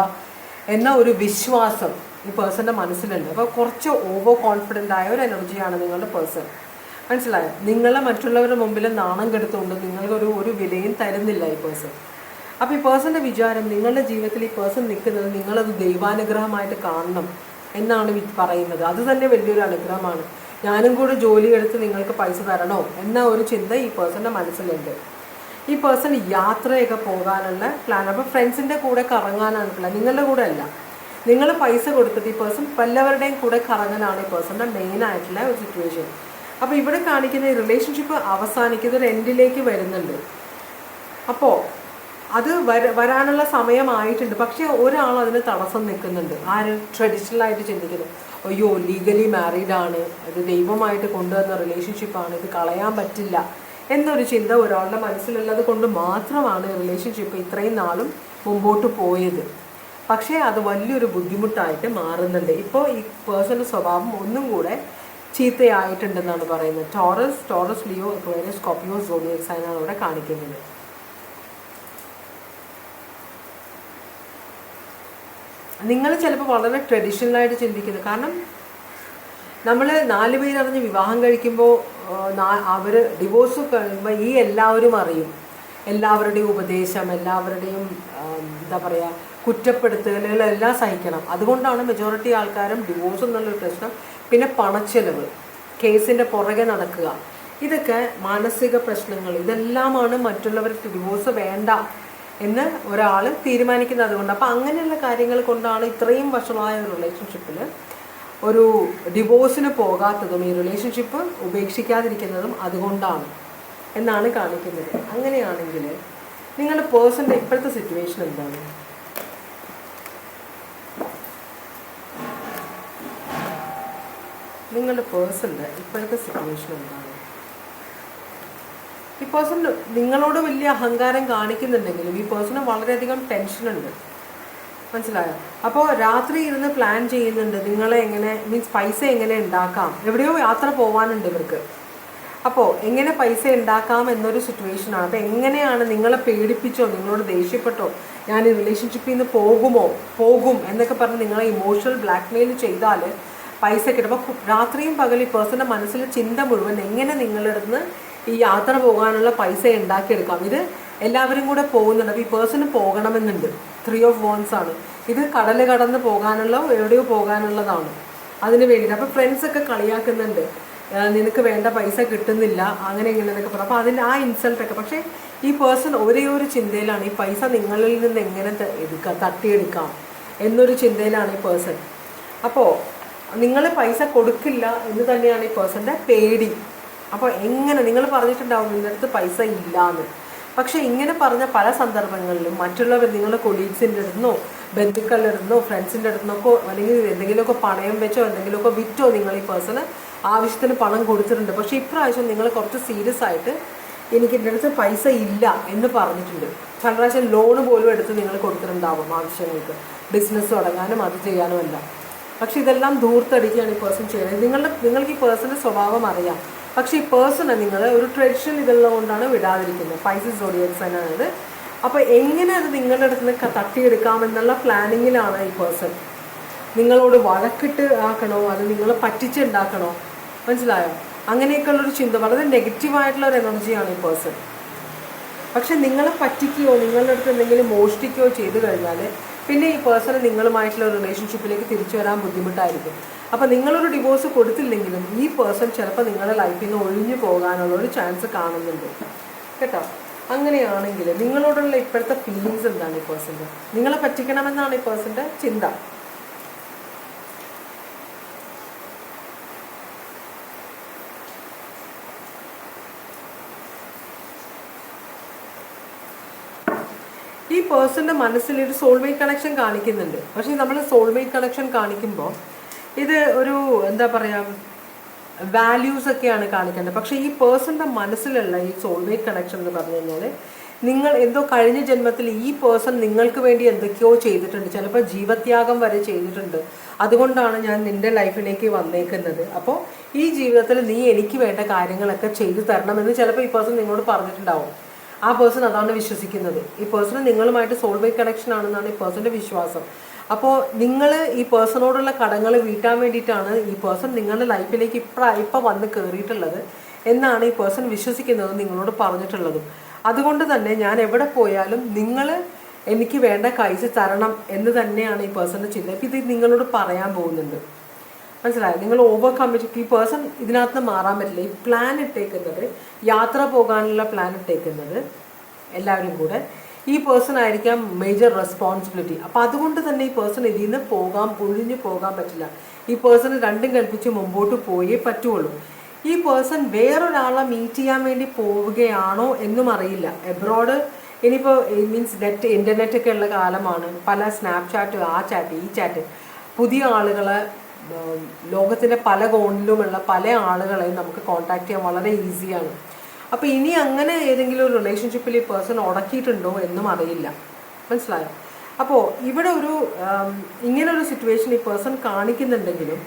എന്ന ഒരു വിശ്വാസം ഈ പേഴ്സൻ്റെ മനസ്സിലുണ്ട്. അപ്പോൾ കുറച്ച് ഓവർ കോൺഫിഡൻ്റ് ആയ ഒരു എനർജിയാണ് നിങ്ങളുടെ പേഴ്സൺ, മനസ്സിലായോ? നിങ്ങളെ മറ്റുള്ളവരുടെ മുമ്പിൽ നാണം കെടുത്തുകൊണ്ട് നിങ്ങൾക്കൊരു വിലയും തരുന്നില്ല ഈ പേഴ്സൺ. അപ്പോൾ ഈ പേഴ്സൻ്റെ വിചാരം, നിങ്ങളുടെ ജീവിതത്തിൽ ഈ പേഴ്സൺ നിൽക്കുന്നത് നിങ്ങളത് ദൈവാനുഗ്രഹമായിട്ട് കാണണം എന്നാണ് പറയുന്നത്. അത് തന്നെ വലിയൊരു അനുഗ്രഹമാണ്. ഞാനും കൂടെ ജോലി എടുത്ത് നിങ്ങൾക്ക് പൈസ തരണോ എന്ന ഒരു ചിന്ത ഈ പേഴ്സൻ്റെ മനസ്സിലുണ്ട്. ഈ പേഴ്സൺ യാത്രയൊക്കെ പോകാനുള്ള പ്ലാൻ. അപ്പോൾ ഫ്രണ്ട്സിൻ്റെ കൂടെ കറങ്ങാനാണ് പ്ലാൻ, നിങ്ങളുടെ കൂടെ അല്ല. നിങ്ങൾ പൈസ കൊടുത്തിട്ട് ഈ പേഴ്സൺ പലവരുടെയും കൂടെ കറങ്ങാനാണ് ഈ പേഴ്സൻ്റെ മെയിൻ ആയിട്ടുള്ള ഒരു സിറ്റുവേഷൻ. അപ്പോൾ ഇവിടെ കാണിക്കുന്ന ഈ റിലേഷൻഷിപ്പ് അവസാനിക്കുന്ന ഒരു എൻഡിലേക്ക് വരുന്നുണ്ട്. അപ്പോൾ അത് വരാനുള്ള സമയമായിട്ടുണ്ട്. പക്ഷേ ഒരാൾ അതിന് തടസ്സം നിൽക്കുന്നുണ്ട്. ആര്? ട്രഡീഷണലായിട്ട് ചിന്തിക്കുന്നത്, അയ്യോ ലീഗലി മാരീഡാണ്, ഇത് ദൈവമായിട്ട് കൊണ്ടുവന്ന റിലേഷൻഷിപ്പാണ്, ഇത് കളയാൻ പറ്റില്ല എന്നൊരു ചിന്ത ഒരാളുടെ മനസ്സിലുള്ളത് കൊണ്ട് മാത്രമാണ് റിലേഷൻഷിപ്പ് ഇത്രയും നാളും മുമ്പോട്ട് പോയത്. പക്ഷേ അത് വലിയൊരു ബുദ്ധിമുട്ടായിട്ട് മാറുന്നുണ്ട്. ഇപ്പോൾ ഈ പേഴ്സൻ്റെ സ്വഭാവം ഒന്നും കൂടെ ചീത്തയായിട്ടുണ്ടെന്നാണ് പറയുന്നത്. Taurus, Leo, Aquarius, Scorpio, zodiac സൈനാണ് ഇവിടെ കാണിക്കുന്നത്. നിങ്ങൾ ചിലപ്പോൾ വളരെ ട്രഡീഷണലായിട്ട് ചിന്തിക്കുന്നത്. കാരണം നമ്മൾ 4 പേരറിഞ്ഞ് വിവാഹം കഴിക്കുമ്പോൾ അവർ ഡിവോഴ്സ് കഴിയുമ്പോൾ ഈ എല്ലാവരും അറിയും, എല്ലാവരുടെയും ഉപദേശം, എല്ലാവരുടെയും എന്താ പറയുക, കുറ്റപ്പെടുത്തലുകളെല്ലാം സഹിക്കണം. അതുകൊണ്ടാണ് മെജോറിറ്റി ആൾക്കാരും ഡിവോഴ്സ് എന്നുള്ളൊരു പ്രശ്നം. പിന്നെ പണച്ചെലവ്, കേസിൻ്റെ പുറകെ നടക്കുക, ഇതൊക്കെ മാനസിക പ്രശ്നങ്ങൾ, ഇതെല്ലാമാണ് മറ്റുള്ളവർക്ക് ഡിവോഴ്സ് വേണ്ട എന്ന് ഒരാൾ തീരുമാനിക്കുന്നത്. അതുകൊണ്ട് അപ്പോൾ അങ്ങനെയുള്ള കാര്യങ്ങൾ കൊണ്ടാണ് ഇത്രയും വർഷമായ ഒരു റിലേഷൻഷിപ്പിൽ ഒരു ഡിവോഴ്സിന് പോകാത്തതും ഈ റിലേഷൻഷിപ്പ് ഉപേക്ഷിക്കാതിരിക്കുന്നതും അതുകൊണ്ടാണ് എന്നാണ് കാണിക്കുന്നത്. അങ്ങനെയാണെങ്കിൽ നിങ്ങളുടെ പേഴ്സൻ്റെ ഇപ്പോഴത്തെ സിറ്റുവേഷൻ എന്താണ്? നിങ്ങളുടെ പേഴ്സൻ്റെ ഇപ്പോഴത്തെ സിറ്റുവേഷൻ എന്താണ്? ഈ പേഴ്സൺ നിങ്ങളോട് വലിയ അഹങ്കാരം കാണിക്കുന്നുണ്ടെങ്കിലും ഈ പേഴ്സണ് വളരെയധികം ടെൻഷനുണ്ട്, മനസ്സിലായോ? അപ്പോൾ രാത്രി ഇരുന്ന് പ്ലാൻ ചെയ്യുന്നുണ്ട്, നിങ്ങളെ എങ്ങനെ പൈസ എങ്ങനെ ഉണ്ടാക്കാം. എവിടെയോ യാത്ര പോകാനുണ്ട് ഇവർക്ക്. അപ്പോൾ എങ്ങനെ പൈസ ഉണ്ടാക്കാം എന്നൊരു സിറ്റുവേഷനാണ്. അപ്പോൾ എങ്ങനെയാണ്, നിങ്ങളെ പേടിപ്പിച്ചോ, നിങ്ങളോട് ദേഷ്യപ്പെട്ടോ, ഞാൻ ഈ റിലേഷൻഷിപ്പിൽ നിന്ന് പോകും എന്നൊക്കെ പറഞ്ഞ് നിങ്ങളെ ഇമോഷണൽ ബ്ലാക്ക്മെയിൽ ചെയ്താൽ പൈസ കിട്ടും. അപ്പോൾ രാത്രിയും പകൽ ഈ പേഴ്സൻ്റെ മനസ്സിലെ ചിന്ത മുഴുവൻ എങ്ങനെ നിങ്ങളുടെ അടുത്ത് ഈ യാത്ര പോകാനുള്ള പൈസ ഉണ്ടാക്കിയെടുക്കാം. ഇത് എല്ലാവരും കൂടെ പോകുന്നുണ്ട്. അപ്പോൾ ഈ പേഴ്സണ് പോകണമെന്നുണ്ട്. 3 of Wands ആണ്. ഇത് കടൽ കടന്ന് പോകാനുള്ള എവിടെയോ പോകാനുള്ളതാണ്. അതിന് വേണ്ടിയിട്ട് അപ്പോൾ ഫ്രണ്ട്സൊക്കെ കളിയാക്കുന്നുണ്ട്, നിനക്ക് വേണ്ട പൈസ കിട്ടുന്നില്ല അങ്ങനെ ഇങ്ങനെയൊക്കെ പറഞ്ഞു. അപ്പോൾ അതിൻ്റെ ആ ഇൻസൾട്ടൊക്കെ. പക്ഷേ ഈ പേഴ്സൺ ഒരേ ഒരു ചിന്തയിലാണ്, ഈ പൈസ നിങ്ങളിൽ നിന്ന് എങ്ങനെ തട്ടിയെടുക്കാം എന്നൊരു ചിന്തയിലാണ് ഈ പേഴ്സൺ. അപ്പോൾ നിങ്ങൾ പൈസ കൊടുക്കില്ല എന്ന് തന്നെയാണ് ഈ പേഴ്സൻ്റെ പേടി. അപ്പോൾ എങ്ങനെ നിങ്ങൾ പറഞ്ഞിട്ടുണ്ടാവും നിങ്ങളുടെ അടുത്ത് പൈസ ഇല്ലയെന്ന്. പക്ഷേ ഇങ്ങനെ പറഞ്ഞ പല സന്ദർഭങ്ങളിലും മറ്റുള്ളവർ നിങ്ങളുടെ കൊളീഗ്സിൻ്റെ അടുത്തുനിന്നോ ബന്ധുക്കളുടെ അടുത്തുനിന്നോ ഫ്രണ്ട്സിൻ്റെ അടുത്തുനിന്നൊക്കെ അല്ലെങ്കിൽ എന്തെങ്കിലുമൊക്കെ പണയം വെച്ചോ എന്തെങ്കിലുമൊക്കെ വിറ്റോ നിങ്ങൾ ഈ പേഴ്സണ് ആവശ്യത്തിന് പണം കൊടുത്തിട്ടുണ്ട്. പക്ഷേ ഇപ്രാവശ്യം നിങ്ങൾ കുറച്ച് സീരിയസ് ആയിട്ട് എനിക്ക് എൻ്റെ അടുത്ത് പൈസ ഇല്ല എന്ന് പറഞ്ഞിട്ടുണ്ട്. പല പ്രാവശ്യം ലോണ് പോലും എടുത്ത് നിങ്ങൾ കൊടുത്തിട്ടുണ്ടാവും ആവശ്യങ്ങൾക്ക്, ബിസിനസ് തുടങ്ങാനും അത് ചെയ്യാനും എല്ലാം. പക്ഷെ ഇതെല്ലാം ധൂർത്തടിക്കുകയാണ് ഈ പേഴ്സൺ ചെയ്യുന്നത്. നിങ്ങൾക്ക് ഈ പേഴ്സൻ്റെ സ്വഭാവം അറിയാം. പക്ഷേ ഈ പേഴ്സണെ നിങ്ങൾ ഒരു ട്രഡീഷണൽ ഇതെല്ലാം കൊണ്ടാണ് വിടാതിരിക്കുന്നത്. Pisces Zodiac സൈനാണിത്. അപ്പോൾ എങ്ങനെ അത് നിങ്ങളുടെ അടുത്ത് നിന്ന് തട്ടിയെടുക്കാമെന്നുള്ള പ്ലാനിങ്ങിലാണ് ഈ പേഴ്സൺ. നിങ്ങളോട് വഴക്കിട്ട് ആക്കണോ അത് നിങ്ങളെ പറ്റിച്ചുണ്ടാക്കണോ, മനസ്സിലായോ? അങ്ങനെയൊക്കെയുള്ളൊരു ചിന്ത, വളരെ നെഗറ്റീവായിട്ടുള്ള ഒരു എനർജിയാണ് ഈ പേഴ്സൺ. പക്ഷെ നിങ്ങളെ പറ്റിക്കുകയോ നിങ്ങളുടെ അടുത്ത് എന്തെങ്കിലും മോഷ്ടിക്കുകയോ ചെയ്തു കഴിഞ്ഞാൽ പിന്നെ ഈ പേഴ്സണ് നിങ്ങളുമായിട്ടുള്ള റിലേഷൻഷിപ്പിലേക്ക് തിരിച്ചു വരാൻ ബുദ്ധിമുട്ടായിരിക്കും. അപ്പോൾ നിങ്ങളൊരു ഡിവോഴ്സ് കൊടുത്തില്ലെങ്കിലും ഈ പേഴ്സൺ ചിലപ്പോൾ നിങ്ങളുടെ ലൈഫിൽ നിന്ന് ഒഴിഞ്ഞു പോകാനുള്ള ഒരു ചാൻസ് കാണുന്നുണ്ട് കേട്ടോ. അങ്ങനെയാണെങ്കിൽ നിങ്ങളോടുള്ള ഇപ്പോഴത്തെ ഫീലിങ്സ് എന്താണ് ഈ പേഴ്സൻ്റെ? നിങ്ങളെ പറ്റിക്കണമെന്നാണ് ഈ പേഴ്സൻ്റെ ചിന്ത. ഈ പേഴ്സൻ്റെ മനസ്സിൽ ഒരു സോൾമേറ്റ് കണക്ഷൻ കാണിക്കുന്നുണ്ട്. പക്ഷേ നമ്മൾ സോൾമേറ്റ് കണക്ഷൻ കാണിക്കുമ്പോൾ ഇത് ഒരു എന്താ പറയുക വാല്യൂസൊക്കെയാണ് കാണിക്കേണ്ടത്. പക്ഷേ ഈ പേഴ്സൻ്റെ മനസ്സിലുള്ള ഈ സോൾമേറ്റ് കണക്ഷൻ എന്ന് പറഞ്ഞു കഴിഞ്ഞാൽ നിങ്ങൾ എന്തോ കഴിഞ്ഞ ജന്മത്തിൽ ഈ പേഴ്സൺ നിങ്ങൾക്ക് വേണ്ടി എന്തൊക്കെയോ ചെയ്തിട്ടുണ്ട്, ചിലപ്പോൾ ജീവത്യാഗം വരെ ചെയ്തിട്ടുണ്ട്. അതുകൊണ്ടാണ് ഞാൻ നിൻ്റെ ലൈഫിലേക്ക് വന്നേക്കുന്നത്. അപ്പോൾ ഈ ജീവിതത്തിൽ നീ എനിക്ക് വേണ്ട കാര്യങ്ങളൊക്കെ ചെയ്തു തരണമെന്ന് ചിലപ്പോൾ ഈ പേഴ്സൺ നിങ്ങളോട് പറഞ്ഞിട്ടുണ്ടാവും. ആ പേഴ്സൺ അതാണ് വിശ്വസിക്കുന്നത്. ഈ പേഴ്സൺ നിങ്ങളുമായിട്ട് സോൾമേറ്റ് കണക്ഷൻ ആണെന്നാണ് ഈ പേഴ്സൻ്റെ വിശ്വാസം. അപ്പോൾ നിങ്ങൾ ഈ പേഴ്സണോടുള്ള കടങ്ങൾ വീട്ടാൻ വേണ്ടിയിട്ടാണ് ഈ പേഴ്സൺ നിങ്ങളുടെ ലൈഫിലേക്ക് ഇപ്പം വന്ന് കയറിയിട്ടുള്ളത് എന്നാണ് ഈ പേഴ്സൺ വിശ്വസിക്കുന്നത്, നിങ്ങളോട് പറഞ്ഞിട്ടുള്ളതും. അതുകൊണ്ട് തന്നെ ഞാൻ എവിടെ പോയാലും നിങ്ങൾ എനിക്ക് വേണ്ട പൈസ തരണം എന്ന് തന്നെയാണ് ഈ പേഴ്സൻ്റെ ചിന്ത. ഇപ്പം ഇത് നിങ്ങളോട് പറയാൻ പോകുന്നുണ്ട്, മനസ്സിലായോ? നിങ്ങൾ ഓവർകം ഈ പേഴ്സൺ ഇതിനകത്ത് മാറാൻ പറ്റില്ല. ഈ പ്ലാൻ ഇട്ടേക്കുന്നത്, യാത്ര പോകാനുള്ള പ്ലാൻ ഇട്ടേക്കുന്നത് എല്ലാവരും കൂടെ ഈ പേഴ്സൺ ആയിരിക്കാം മേജർ റെസ്പോൺസിബിലിറ്റി. അപ്പം അതുകൊണ്ട് തന്നെ ഈ പേഴ്സൺ ഇതിൽ നിന്ന് ഒഴിഞ്ഞു പോകാൻ പറ്റില്ല. ഈ പേഴ്സൺ രണ്ടും കൽപ്പിച്ച് മുമ്പോട്ട് പോയേ പറ്റുള്ളൂ. ഈ പേഴ്സൺ വേറൊരാളെ മീറ്റ് ചെയ്യാൻ വേണ്ടി പോവുകയാണോ എന്നും അറിയില്ല. എബ്രോഡ് ഇനിയിപ്പോൾ മീൻസ് ഇൻ്റർനെറ്റൊക്കെ ഉള്ള കാലമാണ്. പല സ്നാപ്ചാറ്റ്, ആ ചാറ്റ്, ഈ ചാറ്റ്, പുതിയ ആളുകളെ ലോകത്തിൻ്റെ പല കോണിലുമുള്ള പല ആളുകളെയും നമുക്ക് കോൺടാക്ട് ചെയ്യാൻ വളരെ ഈസിയാണ്. അപ്പോൾ ഇനി അങ്ങനെ ഏതെങ്കിലും ഒരു റിലേഷൻഷിപ്പിൽ ഈ പേഴ്സൺ ഉടക്കിയിട്ടുണ്ടോ എന്നും അറിയില്ല, മനസ്സിലായോ? അപ്പോൾ ഇവിടെ ഇങ്ങനൊരു സിറ്റുവേഷൻ ഈ പേഴ്സൺ കാണിക്കുന്നുണ്ടെങ്കിലും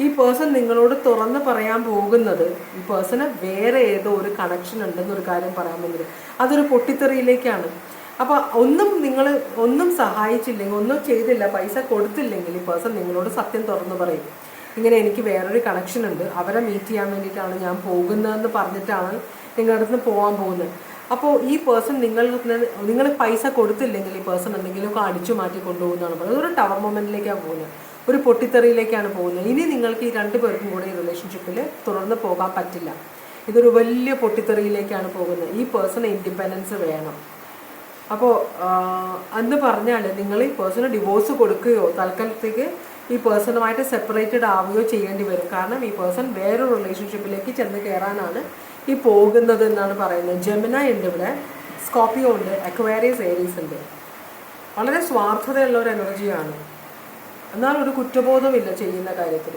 ഈ പേഴ്സൺ നിങ്ങളോട് തുറന്ന് പറയാൻ പോകുന്നത് ഈ പേഴ്സണ് വേറെ ഏതോ ഒരു കണക്ഷൻ ഉണ്ടെന്നൊരു കാര്യം പറയാൻ പോകുന്നത്. അതൊരു പൊട്ടിത്തെറിയിലേക്കാണ്. അപ്പോൾ ഒന്നും സഹായിച്ചില്ലെങ്കിൽ, ഒന്നും ചെയ്തില്ല, പൈസ കൊടുത്തില്ലെങ്കിൽ ഈ പേഴ്സൺ നിങ്ങളോട് സത്യം തുറന്ന് പറയും. ഇങ്ങനെ എനിക്ക് വേറൊരു കണക്ഷൻ ഉണ്ട്, അവരെ മീറ്റ് ചെയ്യാൻ വേണ്ടിയിട്ടാണ് ഞാൻ പോകുന്നതെന്ന് പറഞ്ഞിട്ടാണ് നിങ്ങളുടെ അടുത്ത് പോകാൻ പോകുന്നത്. അപ്പോൾ ഈ പേഴ്സൺ നിങ്ങൾ പൈസ കൊടുത്തില്ലെങ്കിൽ ഈ പേഴ്സൺ എന്തെങ്കിലുമൊക്കെ അടിച്ചു മാറ്റി കൊണ്ടുപോകുന്നതാണ് പറയുന്നത്. അതൊരു ടവർ മൊമെൻറ്റിലേക്കാണ് പോകുന്നത്, ഒരു പൊട്ടിത്തെറിയിലേക്കാണ് പോകുന്നത്. ഇനി നിങ്ങൾക്ക് ഈ 2 പേർക്കും കൂടെ ഈ റിലേഷൻഷിപ്പിൽ തുടർന്ന് പോകാൻ പറ്റില്ല. ഇതൊരു വലിയ പൊട്ടിത്തെറിയിലേക്കാണ് പോകുന്നത്. ഈ പേഴ്സണ് ഇൻഡിപെൻഡൻസ് വേണം. അപ്പോൾ എന്ന് പറഞ്ഞാൽ നിങ്ങൾ ഈ പേഴ്സണ് ഡിവോഴ്സ് കൊടുക്കുകയോ തൽക്കാലത്തേക്ക് ഈ പേഴ്സണുമായിട്ട് സെപ്പറേറ്റഡ് ആവുകയോ ചെയ്യേണ്ടി വരും. കാരണം ഈ പേഴ്സൺ വേറൊരു റിലേഷൻഷിപ്പിലേക്ക് ചെന്ന് കയറാനാണ് ഈ പോകുന്നത് എന്നാണ് പറയുന്നത്. ജെമിനായി ഉണ്ട് ഇവിടെ, സ്കോർപിയോ ഉണ്ട്, അക്വേറിയസ്, ഏരീസ് ഉണ്ട്. വളരെ സ്വാർത്ഥതയുള്ള ഒരു എനർജിയാണ്. എന്നാൽ ഒരു കുറ്റബോധമില്ല ചെയ്യുന്ന കാര്യത്തിൽ.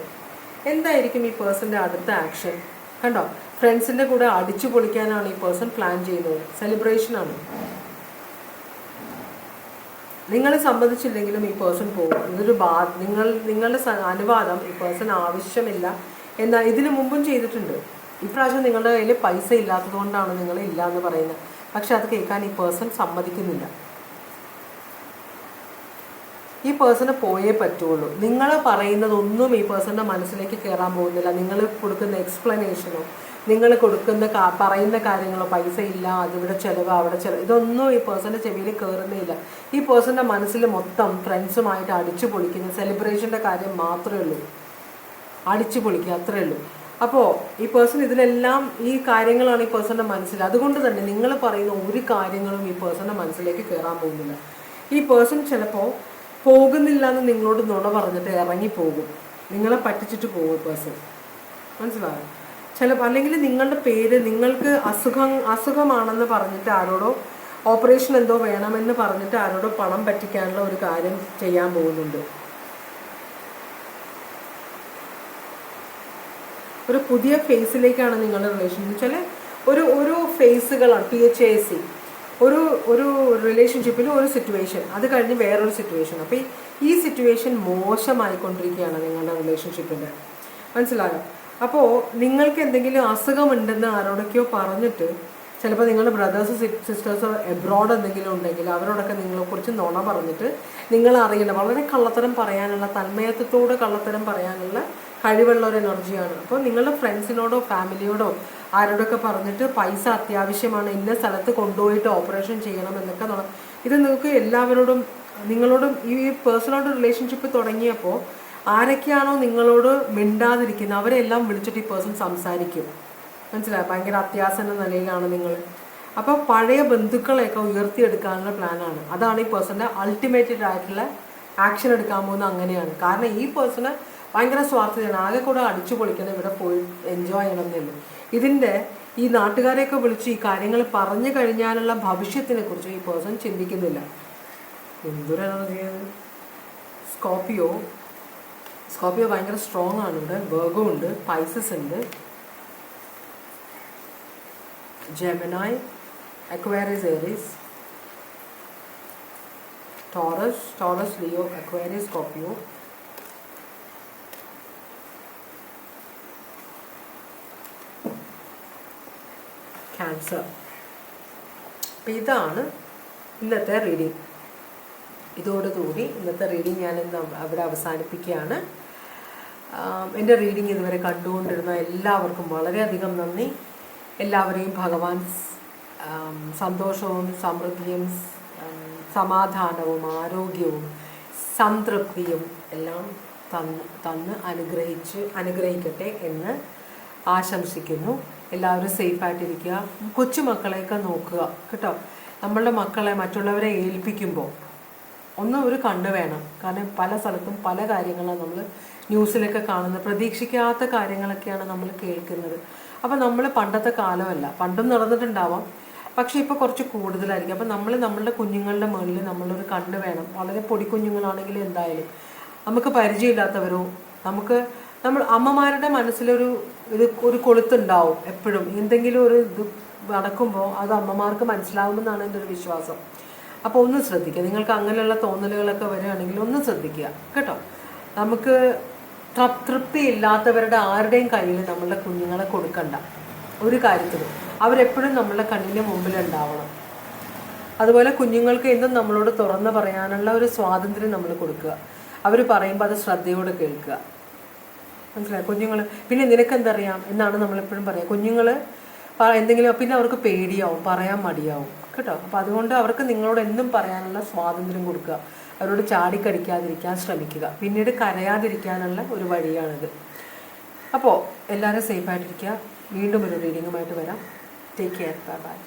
എന്തായിരിക്കും ഈ പേഴ്സൻ്റെ അടുത്ത ആക്ഷൻ? കണ്ടോ, ഫ്രണ്ട്സിൻ്റെ കൂടെ അടിച്ചു പൊളിക്കാനാണ് ഈ പേഴ്സൺ പ്ലാൻ ചെയ്യുന്നത്. സെലിബ്രേഷനാണ്. നിങ്ങളെ സംബന്ധിച്ചില്ലെങ്കിലും ഈ പേഴ്സൺ പോകും. ഇതൊരു നിങ്ങളുടെ അനുവാദം ഈ പേഴ്സൺ ആവശ്യമില്ല എന്നാൽ ഇതിനു മുമ്പും ചെയ്തിട്ടുണ്ട്. ഇപ്രാവശ്യം നിങ്ങളുടെ കയ്യിൽ പൈസ ഇല്ലാത്തത് കൊണ്ടാണ് നിങ്ങൾ ഇല്ല എന്ന് പറയുന്നത്. പക്ഷെ അത് കേൾക്കാൻ ഈ പേഴ്സൺ സമ്മതിക്കുന്നില്ല. ഈ പേഴ്സണ് പോയേ പറ്റുള്ളൂ. നിങ്ങൾ പറയുന്നതൊന്നും ഈ പേഴ്സണിൻ്റെ മനസ്സിലേക്ക് കയറാൻ പോകുന്നില്ല. നിങ്ങൾ കൊടുക്കുന്ന എക്സ്പ്ലനേഷനോ നിങ്ങൾ കൊടുക്കുന്ന പറയുന്ന കാര്യങ്ങളോ, പൈസ ഇല്ല, അതിവിടെ ചിലവ്, അവിടെ ചിലവ്, ഇതൊന്നും ഈ പേഴ്സൻ്റെ ചെവിയിൽ കയറുന്നില്ല. ഈ പേഴ്സൻ്റെ മനസ്സിൽ മൊത്തം ഫ്രണ്ട്സുമായിട്ട് അടിച്ചു പൊളിക്കുന്ന സെലിബ്രേഷൻ്റെ കാര്യം മാത്രമേ ഉള്ളൂ. അടിച്ചു പൊളിക്കുക, അത്രയേ ഉള്ളൂ. അപ്പോൾ ഈ പേഴ്സൺ ഇതിലെല്ലാം ഈ കാര്യങ്ങളാണ് ഈ പേഴ്സൻ്റെ മനസ്സിൽ. അതുകൊണ്ട് തന്നെ നിങ്ങൾ പറയുന്ന ഒരു കാര്യങ്ങളും ഈ പേഴ്സൻ്റെ മനസ്സിലേക്ക് കയറാൻ പോകുന്നില്ല. ഈ പേഴ്സൺ ചിലപ്പോൾ പോകുന്നില്ല എന്ന് നിങ്ങളോട് നുണ പറഞ്ഞിട്ട് ഇറങ്ങിപ്പോകും. നിങ്ങളെ പറ്റിച്ചിട്ട് പോകും പേഴ്സൺ, മനസ്സിലായോ? ചിലപ്പോൾ അല്ലെങ്കിൽ നിങ്ങളുടെ പേര് നിങ്ങൾക്ക് അസുഖമാണെന്ന് പറഞ്ഞിട്ട് ആരോടോ ഓപ്പറേഷൻ എന്തോ വേണമെന്ന് പറഞ്ഞിട്ട് ആരോടോ പണം പറ്റിക്കാനുള്ള ഒരു കാര്യം ചെയ്യാൻ പോകുന്നുണ്ട്. ഒരു പുതിയ ഫേസിലേക്കാണ് നിങ്ങളുടെ റിലേഷൻ. ചില ഒരു ഫേസുകളാണ്. PHAC ഒരു റിലേഷൻഷിപ്പിൽ ഒരു സിറ്റുവേഷൻ, അത് കഴിഞ്ഞ് വേറൊരു സിറ്റുവേഷൻ. അപ്പോൾ ഈ സിറ്റുവേഷൻ മോശമായിക്കൊണ്ടിരിക്കുകയാണ് നിങ്ങളുടെ റിലേഷൻഷിപ്പിൻ്റെ, മനസ്സിലായോ? അപ്പോൾ നിങ്ങൾക്ക് എന്തെങ്കിലും അസുഖമുണ്ടെന്ന് ആരോടൊക്കെയോ പറഞ്ഞിട്ട്, ചിലപ്പോൾ നിങ്ങളുടെ ബ്രദേഴ്സ് സിസ്റ്റേഴ്സ് എബ്രോഡ് എന്തെങ്കിലും ഉണ്ടെങ്കിൽ അവരോടൊക്കെ നിങ്ങളെക്കുറിച്ച് നുണ പറഞ്ഞിട്ട് നിങ്ങൾ അറിയണം. വളരെ കള്ളത്തരം പറയാനുള്ള, തന്മയത്വത്തോടെ കള്ളത്തരം പറയാനുള്ള കഴിവുള്ള ഒരു എനർജിയാണ്. അപ്പോൾ നിങ്ങളുടെ ഫ്രണ്ട്സിനോടോ ഫാമിലിയോടോ ആരോടൊക്കെ പറഞ്ഞിട്ട് പൈസ അത്യാവശ്യമാണ്, ഇന്ന സ്ഥലത്ത് കൊണ്ടുപോയിട്ട് ഓപ്പറേഷൻ ചെയ്യണം എന്നൊക്കെ ഇത് നിങ്ങൾക്ക് എല്ലാവരോടും നിങ്ങളോടും ഈ പേഴ്സണോട് റിലേഷൻഷിപ്പ് തുടങ്ങിയപ്പോൾ ആരൊക്കെയാണോ നിങ്ങളോട് മിണ്ടാതിരിക്കുന്നത് അവരെല്ലാം വിളിച്ചിട്ട് ഈ പേഴ്സൺ സംസാരിക്കും, മനസ്സിലായോ? ഭയങ്കര അത്യാസന്ന നിലയിലാണ് നിങ്ങൾ. അപ്പോൾ പഴയ ബന്ധുക്കളെയൊക്കെ ഉയർത്തിയെടുക്കാനുള്ള പ്ലാനാണ്. അതാണ് ഈ പേഴ്സൻ്റെ അൾട്ടിമേറ്റഡ് ആയിട്ടുള്ള ആക്ഷൻ എടുക്കാൻ പോകുന്നത്. അങ്ങനെയാണ്. കാരണം ഈ പേഴ്സണ് ഭയങ്കര സ്വാർത്ഥതയാണ്. ആകെ കൂടെ അടിച്ചു പൊളിക്കണം, ഇവിടെ പോയി എൻജോയ് ചെയ്യണം എന്നുള്ളൂ. ഇതിൻ്റെ ഈ നാട്ടുകാരെയൊക്കെ വിളിച്ച് ഈ കാര്യങ്ങൾ പറഞ്ഞു കഴിഞ്ഞാലുള്ള ഭവിഷ്യത്തിനെ കുറിച്ച് ഈ പേഴ്സൺ ചിന്തിക്കുന്നില്ല. എന്തൊരു എനർജിയാണ്! സ്കോർപ്പിയോ ഭയങ്കര സ്ട്രോങ് ആണ്. ഇവിടെ വെർഗോ ഉണ്ട്, പൈസസ് ഉണ്ട്, Gemini, Aquarius, Aries, Taurus, Leo, Aquarius, Scorpio, Cancer. അപ്പം ഇതാണ് ഇന്നത്തെ റീഡിങ്. ഇതോടുകൂടി ഇന്നത്തെ റീഡിങ് ഞാൻ അവിടെ അവസാനിപ്പിക്കുകയാണ്. എൻ്റെ റീഡിങ് ഇതുവരെ കണ്ടുകൊണ്ടിരുന്ന എല്ലാവർക്കും വളരെയധികം നന്ദി. എല്ലാവരെയും ഭഗവാൻ സന്തോഷവും സമൃദ്ധിയും സമാധാനവും ആരോഗ്യവും സംതൃപ്തിയും എല്ലാം തന്ന് അനുഗ്രഹിക്കട്ടെ എന്ന് ആശംസിക്കുന്നു. എല്ലാവരും സേഫായിട്ടിരിക്കുക. കൊച്ചുമക്കളെയൊക്കെ നോക്കുക കേട്ടോ. നമ്മളുടെ മക്കളെ മറ്റുള്ളവരെ ഏൽപ്പിക്കുമ്പോൾ ഒരു കണ്ണ് വേണം. കാരണം പല സ്ഥലത്തും പല കാര്യങ്ങളാണ് നമ്മൾ ന്യൂസിലൊക്കെ കാണുന്നത്. പ്രതീക്ഷിക്കാത്ത കാര്യങ്ങളൊക്കെയാണ് നമ്മൾ കേൾക്കുന്നത്. അപ്പം നമ്മൾ പണ്ടത്തെ കാലമല്ല, പണ്ടും നടന്നിട്ടുണ്ടാവാം, പക്ഷേ ഇപ്പോൾ കുറച്ച് കൂടുതലായിരിക്കും. അപ്പം നമ്മളുടെ കുഞ്ഞുങ്ങളുടെ മുകളിൽ നമ്മളൊരു കണ്ണ് വേണം. വളരെ പൊടിക്കുഞ്ഞുങ്ങളാണെങ്കിൽ എന്തായാലും നമുക്ക് പരിചയമില്ലാത്തവരോ നമ്മൾ അമ്മമാരുടെ ഒരു കൊളുത്തുണ്ടാവും എപ്പോഴും. എന്തെങ്കിലും ഒരു ഇത് നടക്കുമ്പോൾ അത് അമ്മമാർക്ക് മനസ്സിലാവുമെന്നാണ് എൻ്റെ ഒരു വിശ്വാസം. അപ്പോൾ ഒന്ന് ശ്രദ്ധിക്കുക. നിങ്ങൾക്ക് അങ്ങനെയുള്ള തോന്നലുകളൊക്കെ വരികയാണെങ്കിൽ ഒന്ന് ശ്രദ്ധിക്കുക കേട്ടോ. നമുക്ക് തൃപ്തിയില്ലാത്തവരുടെ ആരുടെയും കയ്യിൽ നമ്മളുടെ കുഞ്ഞുങ്ങളെ കൊടുക്കണ്ട ഒരു കാര്യത്തിലും. അവരെപ്പോഴും നമ്മളുടെ കണ്ണിൻ്റെ മുമ്പിലുണ്ടാവണം. അതുപോലെ കുഞ്ഞുങ്ങൾക്ക് എന്തും നമ്മളോട് തുറന്ന് പറയാനുള്ള ഒരു സ്വാതന്ത്ര്യം നമ്മൾ കൊടുക്കുക. അവർ പറയുമ്പോൾ അത് ശ്രദ്ധയോടെ കേൾക്കുക, മനസ്സിലായി? കുഞ്ഞുങ്ങൾ പിന്നെ നിനക്കെന്തറിയാം എന്നാണ് നമ്മളെപ്പോഴും പറയുക. കുഞ്ഞുങ്ങൾ എന്തെങ്കിലും പിന്നെ അവർക്ക് പേടിയാവും, പറയാൻ മടിയാവും കേട്ടോ. അപ്പോൾ അതുകൊണ്ട് അവർക്ക് നിങ്ങളോട് എന്തും പറയാനുള്ള സ്വാതന്ത്ര്യം കൊടുക്കുക. അവരോട് ചാടിക്കടിക്കാതിരിക്കാൻ ശ്രമിക്കുക. പിന്നീട് കരയാതിരിക്കാനുള്ള ഒരു വഴിയാണിത്. അപ്പോൾ എല്ലാവരും സേഫായിട്ടിരിക്കുക. വീണ്ടും ഒരു റീഡിങ്ങുമായിട്ട് വരാം. Take care. Bye bye.